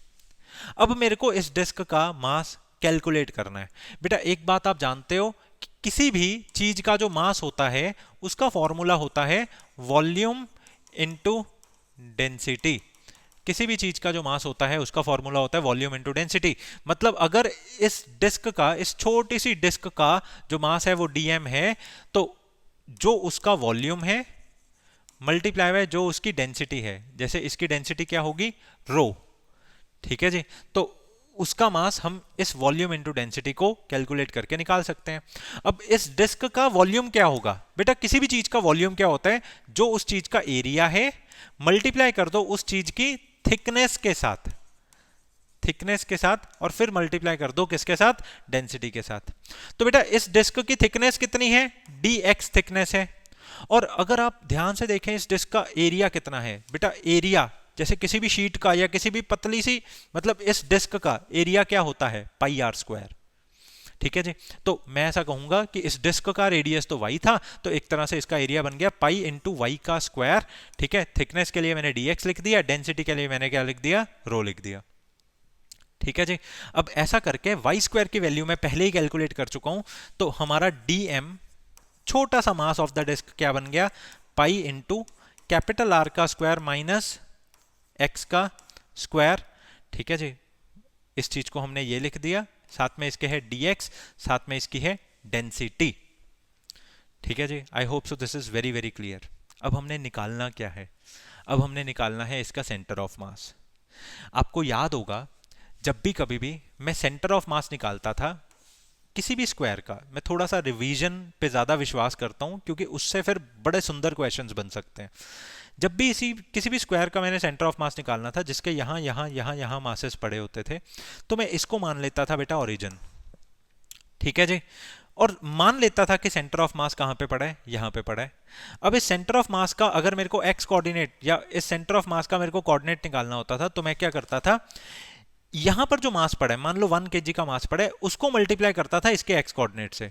Speaker 1: अब मेरे को इस डिस्क का मास कैलकुलेट करना है। बेटा एक बात आप जानते हो कि किसी भी चीज का जो मास होता है उसका फॉर्मूला होता है वॉल्यूम इनटू डेंसिटी। किसी भी चीज का जो मास होता है उसका फॉर्मूला होता है वॉल्यूम इनटू डेंसिटी। मतलब अगर इस डिस्क का, इस छोटी सी डिस्क का जो मास है वो dm है, तो जो उसका वॉल्यूम है मल्टीप्लाई बाय जो उसकी डेंसिटी है, जैसे इसकी डेंसिटी क्या होगी, रो। ठीक है जी। तो उसका मास हम इस वॉल्यूम इनटू डेंसिटी को कैलकुलेट करके निकाल सकते हैं। अब इस डिस्क का वॉल्यूम क्या होगा बेटा, किसी भी चीज का वॉल्यूम क्या होता है, जो उस चीज का एरिया है मल्टीप्लाई कर दो उस चीज की थिकनेस के साथ, थिकनेस के साथ, और फिर मल्टीप्लाई कर दो किसके साथ, डेंसिटी के साथ। तो बेटा इस डिस्क की थिकनेस कितनी है, dx थिकनेस है। और अगर आप ध्यान से देखें इस डिस्क का एरिया कितना है बेटा, एरिया जैसे किसी भी शीट का या किसी भी पतली सी, मतलब इस डिस्क का एरिया क्या होता है, पाई आर स्क्वायर। ठीक है जी। तो मैं ऐसा कहूंगा कि इस डिस्क का रेडियस तो y था, तो एक तरह से इसका एरिया बन गया पाई इंटू वाई का स्क्वायर। ठीक है, थिकनेस के लिए मैंने dx लिख दिया, डेंसिटी के लिए मैंने क्या लिख दिया, रो लिख दिया। ठीक है जी। अब ऐसा करके वाई स्क्वायर की वैल्यू मैं पहले ही कैलकुलेट कर चुका हूं, तो हमारा dm छोटा सा मास ऑफ द डिस्क क्या बन गया, पाई इंटू कैपिटल R का स्क्वायर माइनस x का स्क्वायर। ठीक है जी, इस चीज को हमने ये लिख दिया, साथ में इसके है dx, साथ में इसकी है डेंसिटी। ठीक है जी, I hope so this is very very clear. अब हमने निकालना क्या है, अब हमने निकालना है इसका सेंटर ऑफ मास। आपको याद होगा जब भी कभी भी मैं सेंटर ऑफ मास निकालता था किसी भी स्क्वायर का, मैं थोड़ा सा रिवीजन पे ज्यादा विश्वास करता हूं क्योंकि उससे फिर बड़े सुंदर क्वेश्चंस बन सकते हैं। जब भी इसी किसी भी स्क्वायर का मैंने सेंटर ऑफ मास निकालना था जिसके यहाँ यहाँ यहाँ यहाँ मासेस पड़े होते थे, तो मैं इसको मान लेता था बेटा ओरिजिन। ठीक है जी। और मान लेता था कि सेंटर ऑफ मास कहाँ पे पड़ा है, यहाँ पे पड़ा है। अब इस सेंटर ऑफ मास का अगर मेरे को एक्स कोऑर्डिनेट या इस सेंटर ऑफ मास का मेरे को कोऑर्डिनेट निकालना होता था, तो मैं क्या करता था, यहां पर जो मास पड़ा है, मान लो 1 kg का मास पड़ा है, उसको मल्टीप्लाई करता था इसके एक्स कोऑर्डिनेट से।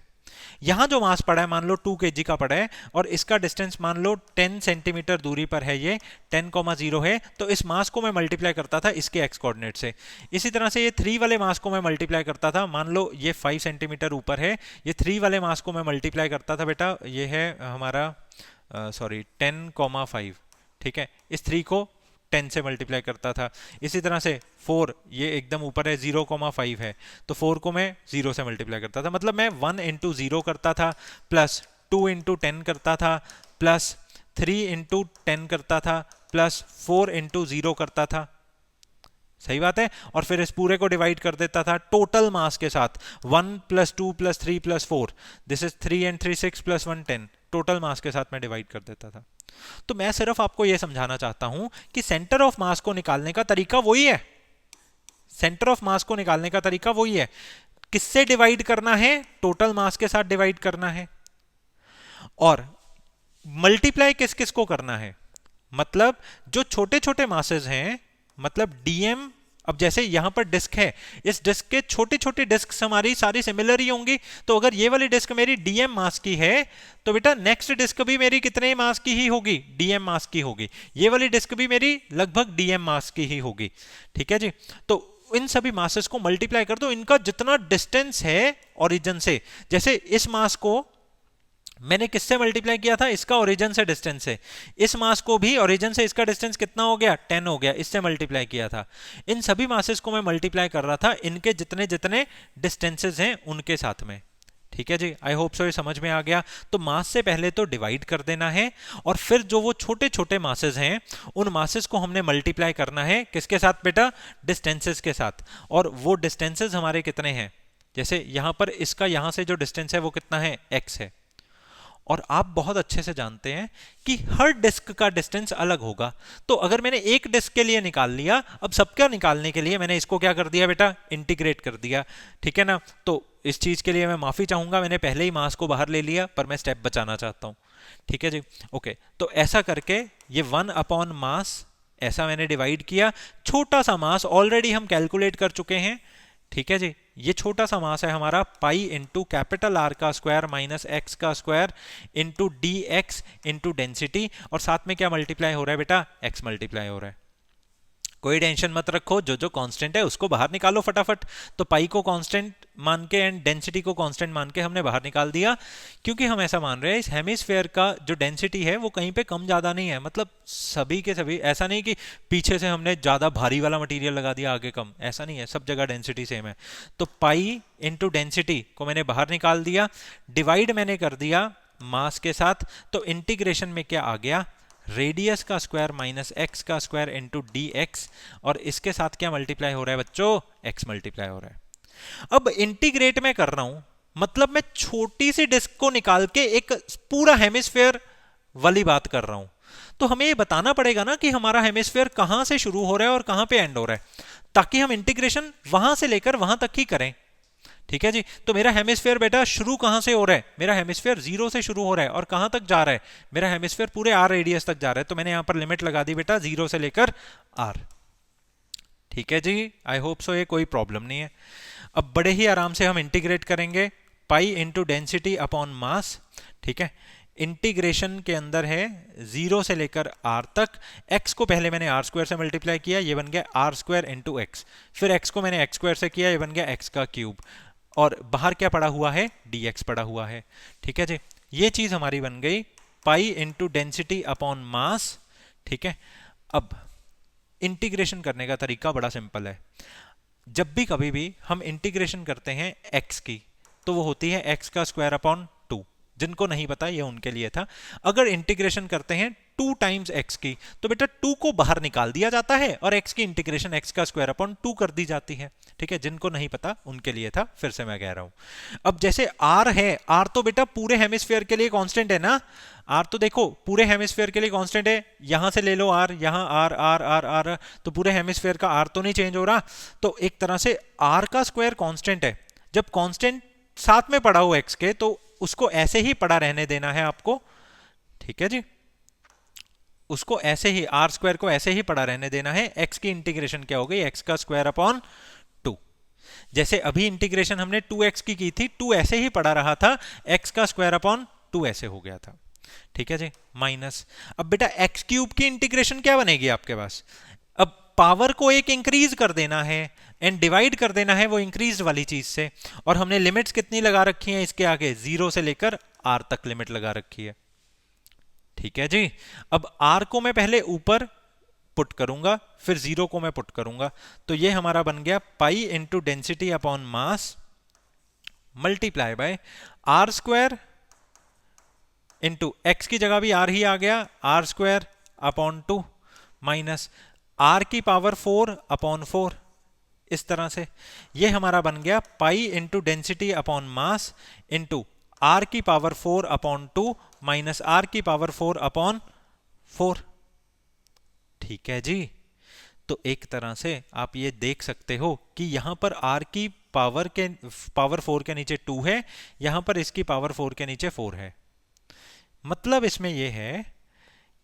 Speaker 1: यहां जो मास पड़ा है मान लो 2 kg का पड़ा है और इसका डिस्टेंस मान लो 10 सेंटीमीटर दूरी पर है, ये 10,0 है, तो इस मास को मैं मल्टीप्लाई करता था इसके एक्स कोऑर्डिनेट से। इसी तरह से ये 3 वाले मास को मैं मल्टीप्लाई करता था, मान लो ये 5 सेंटीमीटर ऊपर है, ये 3 वाले मास को मैं मल्टीप्लाई करता था बेटा, ये है हमारा 10,5। ठीक है, इस 3 को 10 से मल्टीप्लाई करता था। इसी तरह से 4, ये एकदम ऊपर है, 0,5 है, तो 4 को मैं 0 से मल्टीप्लाई करता था। मतलब मैं 1 इंटू 0 करता था, प्लस 2 इंटू 10 करता था, प्लस 3 इंटू 10 करता था, प्लस 4 इंटू 0 करता था। सही बात है। और फिर इस पूरे को डिवाइड कर देता था टोटल मास के साथ, 1 plus 2 plus 3 plus 4, this is 3 and 3 6 plus 1 10, total mass के साथ मैं डिवाइड कर देता था। तो मैं सिर्फ आपको यह समझाना चाहता हूं कि सेंटर ऑफ मास को निकालने का तरीका वही है। सेंटर ऑफ मास को निकालने का तरीका वही है। किससे डिवाइड करना है? टोटल मास के साथ डिवाइड करना है। और मल्टीप्लाई किस किस को करना है? मतलब जो छोटे छोटे मासेस हैं, मतलब डीएम, अब जैसे यहां पर डिस्क है, इस डिस्क के छोटी छोटी डिस्क हमारी सारी सिमिलर ही होंगी। तो अगर ये वाली डिस्क मेरी डीएम मास की है, तो बेटा नेक्स्ट डिस्क भी मेरी कितने मास की ही होगी? डीएम मास की होगी। ये वाली डिस्क भी मेरी लगभग डीएम मास की ही होगी। ठीक है जी। तो इन सभी मासेस को मल्टीप्लाई कर दो, इनका जितना डिस्टेंस है ओरिजिन से, जैसे इस मास को मैंने किससे मल्टीप्लाई किया था? इसका ओरिजिन से डिस्टेंस है। इस मास को भी ओरिजिन से इसका डिस्टेंस कितना हो गया? 10 हो गया, इससे मल्टीप्लाई किया था। इन सभी मासेस को मैं मल्टीप्लाई कर रहा था इनके जितने जितने डिस्टेंसेस हैं उनके साथ में। ठीक है जी, आई होप सो ये समझ में आ गया। तो मास से पहले तो डिवाइड कर देना है, और फिर जो वो छोटे छोटे मासेस हैं उन मासेस को हमने मल्टीप्लाई करना है किसके साथ बेटा? डिस्टेंसेस के साथ। और वो डिस्टेंसेस हमारे कितने हैं? जैसे यहां पर इसका यहां से जो डिस्टेंस है वो कितना है? x है। और आप बहुत अच्छे से जानते हैं कि हर डिस्क का डिस्टेंस अलग होगा। तो अगर मैंने एक डिस्क के लिए निकाल लिया, अब सबका निकालने के लिए मैंने इसको क्या कर दिया बेटा? इंटीग्रेट कर दिया। ठीक है ना। तो इस चीज के लिए मैं माफी चाहूंगा, मैंने पहले ही मास को बाहर ले लिया, पर मैं स्टेप बचाना चाहता हूं। ठीक है जी। ओके, तो ऐसा करके ये 1 अपॉन मास ऐसा मैंने डिवाइड किया। छोटा सा मास ऑलरेडी हम कैलकुलेट कर चुके हैं। ठीक है जी। ये छोटा सा मास है हमारा पाई इंटू कैपिटल आर का स्क्वायर माइनस एक्स का square into D x into density, और साथ में क्या मल्टीप्लाई हो रहा है बेटा? एक्स मल्टीप्लाई हो रहा है। कोई टेंशन मत रखो, जो जो कांस्टेंट है उसको बाहर निकालो फटाफट। तो पाई को कांस्टेंट मान के एंड डेंसिटी को कांस्टेंट मान के हमने बाहर निकाल दिया, क्योंकि हम ऐसा मान रहे हैं इस हेमिस्फेयर का जो डेंसिटी है वो कहीं पे कम ज्यादा नहीं है। मतलब सभी के सभी, ऐसा नहीं कि पीछे से हमने ज्यादा भारी वाला मटेरियल लगा दिया आगे कम, ऐसा नहीं है, सब जगह डेंसिटी सेम है। तो पाई इंटू डेंसिटी को मैंने बाहर निकाल दिया, डिवाइड मैंने कर दिया मास के साथ, तो इंटीग्रेशन में क्या आ गया? रेडियस का स्क्वायर माइनस एक्स का स्क्वायर इंटू डी एक्स, और इसके साथ क्या मल्टीप्लाई हो रहा है बच्चों? एक्स मल्टीप्लाई हो रहा है। अब इंटीग्रेट में कर रहा हूं, मतलब मैं छोटी सी डिस्क को निकाल के एक पूरा हेमिस्फेयर वाली बात कर रहा हूं। तो हमें ये बताना पड़ेगा ना कि हमारा हेमिस्फेयर कहां से शुरू हो रहा है और कहां पे एंड हो रहा है, ताकि हम इंटीग्रेशन वहां से लेकर वहां तक ही करें। ठीक है जी। तो मेरा हेमिस्फेयर बेटा शुरू कहां से हो रहा है? मेरा हेमिस्फेयर 0 से शुरू हो रहा है, और कहां तक जा रहा है? मेरा हेमिस्फेयर पूरे आर रेडियस तक जा रहा है। तो मैंने यहां पर लिमिट लगा दी बेटा 0 से लेकर आर। ठीक है जी, आई होप सो ये कोई प्रॉब्लम नहीं है। अब बड़े ही आराम से हम इंटीग्रेट करेंगे, पाई इंटू डेंसिटी अपॉन मास। ठीक है, इंटीग्रेशन के अंदर है 0 से लेकर r तक। x को पहले मैंने r स्क्वायर से मल्टीप्लाई किया, ये बन गया r स्क्वायर इंटू एक्स। फिर x को मैंने x स्क्वायर से किया, ये बन गया x का क्यूब। और बाहर क्या पड़ा हुआ है? dx पड़ा हुआ है। ठीक है जी, ये चीज हमारी बन गई पाई इंटू डेंसिटी अपॉन मास। ठीक है, अब इंटीग्रेशन करने का तरीका बड़ा सिंपल है। जब भी कभी भी हम इंटीग्रेशन करते हैं x की, तो वो होती है x का स्क्वायर अपॉन 2। जिनको नहीं पता ये उनके लिए था। अगर इंटीग्रेशन करते हैं 2 टाइम्स एक्स की, तो बेटा 2 को बाहर निकाल दिया जाता है और एक्स की इंटीग्रेशन एक्स का स्क्वायर अपॉन 2 कर दी जाती है। ठीक है, जिनको नहीं पता उनके लिए था, फिर से मैं कह रहा हूं। अब जैसे आर है, आर तो बेटा पूरे हेमिस्फीयर के लिए कांस्टेंट है ना, आर तो देखो पूरे हेमिस्फीयर के लिए कांस्टेंट है, यहां से ले लो आर, यहां आर आर आर आर, तो पूरे हेमिस्फीयर का आर तो नहीं चेंज हो रहा, तो एक तरह से आर का स्क्वायर कांस्टेंट है। जब कांस्टेंट साथ में पड़ा हो एक्स के, तो उसको ऐसे ही पड़ा रहने देना है आपको। ठीक है जी, उसको ऐसे ही आर स्क्वायर को ऐसे ही पड़ा रहने देना है। एक्स की इंटीग्रेशन क्या हो गई, एक्स का स्क्वायर अपॉन 2। जैसे अभी इंटीग्रेशन हमने 2x की थी, 2 ऐसे ही पड़ा रहा था, एक्स का स्क्वायर अपॉन 2 ऐसे हो गया था। ठीक है जी, माइनस। अब बेटा एक्स क्यूब की इंटीग्रेशन क्या बनेगी आपके पास, अब पावर को एक इंक्रीज कर देना है एंड डिवाइड कर देना है वो इंक्रीज वाली चीज से, और हमने लिमिट्स कितनी लगा रखी हैं इसके आगे, 0 से लेकर r तक लिमिट लगा रखी है। ठीक है जी, अब r को मैं पहले ऊपर पुट करूंगा, फिर 0 को मैं पुट करूंगा, तो ये हमारा बन गया pi into density upon mass multiply by R square into x की जगह भी आर ही आ गया, R square upon 2 minus R की पावर 4 अपॉन 4। इस तरह से ये हमारा बन गया pi into density upon mass into R की पावर 4 अपॉन 2 माइनस आर की पावर 4 अपॉन 4। ठीक है जी, तो एक तरह से आप ये देख सकते हो कि यहां पर आर की पावर 4 के नीचे 2 है, यहां पर इसकी पावर 4 के नीचे 4 है। मतलब इसमें यह है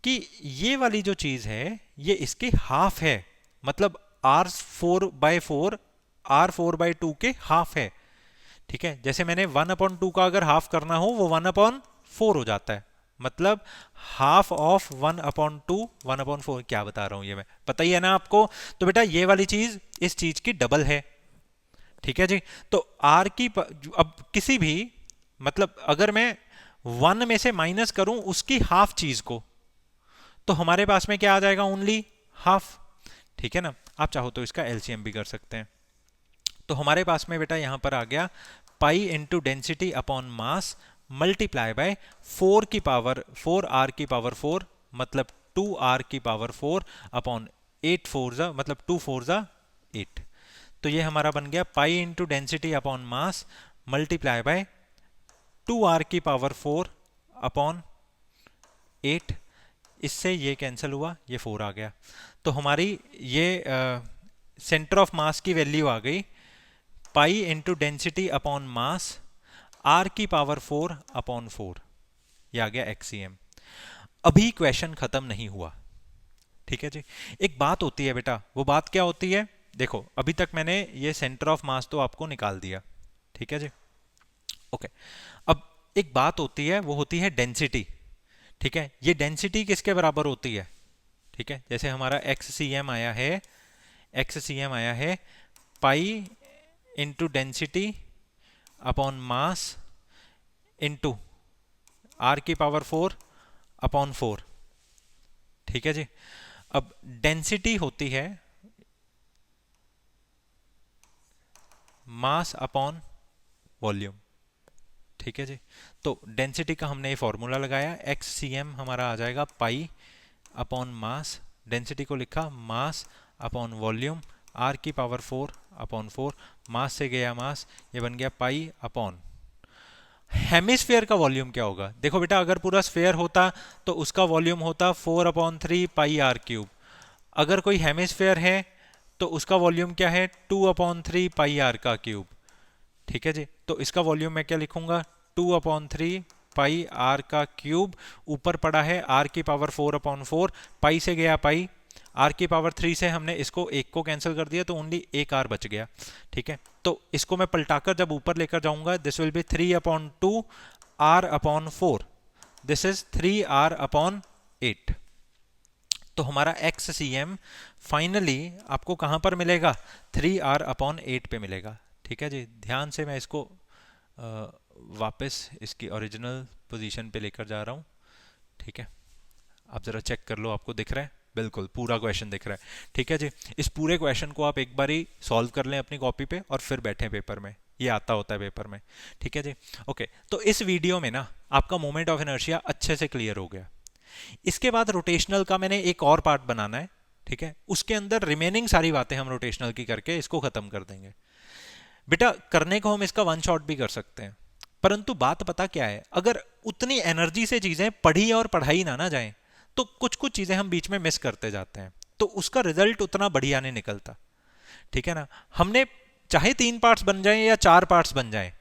Speaker 1: कि ये वाली जो चीज है ये इसकी हाफ है, मतलब r4/4 r4/2 के हाफ है। ठीक है, जैसे मैंने 1/2 का अगर हाफ करना हो वो 1/4 हो जाता है, मतलब हाफ ऑफ 1/2 1/4। क्या बता रहा हूं ये मैं, पता ही है ना आपको। तो बेटा ये वाली चीज इस चीज की डबल है। ठीक है जी, तो r की अब किसी भी, मतलब अगर मैं 1 में से माइनस करूं उसकी हाफ चीज को, तो हमारे पास में क्या आ जाएगा, ओनली हाफ। ठीक है ना, आप चाहो तो इसका एलसीएम भी कर सकते हैं। तो हमारे पास में बेटा यहां पर आ गया pi into density upon mass multiply bye 4 की पावर 4r की पावर 4, मतलब 2r की पावर 4 अपॉन 8 4 जा, मतलब 2 4 जा 8। तो ये हमारा बन गया pi into density upon mass multiply bye 2r की पावर 4 अपॉन 8। इससे ये कैंसिल हुआ, ये 4 आ गया। तो हमारी ये सेंटर ऑफ मास की वैल्यू आ गई pi into density upon mass R की पावर 4 अपॉन 4, ये आ गया एक्सीएम। अभी क्वेश्चन खत्म नहीं हुआ। ठीक है जी, एक बात होती है बेटा, वो बात क्या होती है, देखो अभी तक मैंने ये सेंटर ऑफ मास तो आपको निकाल दिया। ठीक है जी, ओके। अब एक बात होती है, वो होती है डेंसिटी। ठीक है, ये डेंसिटी किसके बराबर होती है, ठीक है, जैसे हमारा एक्ससीएम आया है, एक्ससीएम आया है pi into density upon mass into R की पावर 4 अपॉन 4। ठीक है जी, अब डेंसिटी होती है मास अपॉन वॉल्यूम। ठीक है जी, तो डेंसिटी का हमने ये फॉर्मूला लगाया, एक्ससीएम हमारा आ जाएगा पाई अपॉन मास, डेंसिटी को लिखा मास अपॉन वॉल्यूम, आर की पावर 4 अपॉन 4, मास से गया मास, ये बन गया पाई अपॉन। हेमिस्फेयर का वॉल्यूम क्या होगा, देखो बेटा अगर पूरा स्फेयर होता तो उसका वॉल्यूम होता 4/3 पाई आर क्यूब। अगर कोई हेमिस्फेयर है तो उसका वॉल्यूम क्या है, 2/3 पाई आर का क्यूब। ठीक है जी, तो इसका वॉल्यूम मैं क्या लिखूंगा, 2/3 पाई आर का क्यूब, ऊपर पड़ा है आर की पावर 4/4, पाई से गया पाई, आर की पावर 3 से हमने इसको एक को कैंसिल कर दिया तो ओनली एक आर बच गया। ठीक है, तो इसको मैं पलटाकर जब ऊपर लेकर जाऊंगा, this will be 3/2 r/4, this is 3r/8। तो हमारा एक्ससीएम फाइनली आपको कहां पर मिलेगा, 3r/8 पे मिलेगा। ठीक है जी, ध्यान से मैं इसको वापस इसकी ओरिजिनल पोजीशन पे लेकर जा रहा हूं। ठीक है, आप जरा चेक कर लो, आपको दिख रहा है, बिल्कुल पूरा क्वेश्चन दिख रहा है। ठीक है जी, इस पूरे क्वेश्चन को आप एक बार ही सॉल्व कर लें अपनी कॉपी पे और फिर बैठें पेपर में। ये आता होता है पेपर में। ठीक है जी, ओके। तो इस वीडियो में ना आपका मोमेंट ऑफ इनर्शिया अच्छे से क्लियर हो गया। इसके बाद रोटेशनल का मैंने एक और पार्ट बनाना है, ठीक है, उसके अंदर रिमेनिंग सारी बातें हम रोटेशनल की करके इसको खत्म कर देंगे। बेटा करने को हम इसका वन शॉट भी कर सकते हैं, परंतु बात पता क्या है, अगर उतनी एनर्जी से चीजें पढ़ी और पढ़ाई ना जाए तो कुछ कुछ चीजें हम बीच में मिस करते जाते हैं, तो उसका रिजल्ट उतना बढ़िया नहीं निकलता। ठीक है ना, हमने चाहे 3 पार्ट्स बन जाएं या 4 पार्ट्स बन जाएं,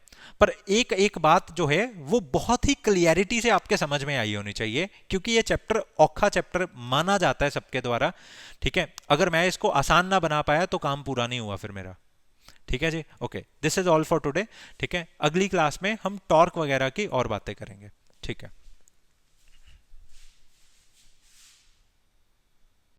Speaker 1: पर एक एक बात जो है वो बहुत ही क्लियरिटी से आपके समझ में आई होनी चाहिए, क्योंकि ये चैप्टर औखा चैप्टर माना जाता है सबके द्वारा। ठीक है, अगर मैं इसको आसान ना बना पाया तो काम पूरा नहीं हुआ फिर मेरा। ठीक है जी, okay, this is all for today. ठीक है, अगली क्लास में हम टॉर्क वगैरह की और बातें करेंगे। ठीक है।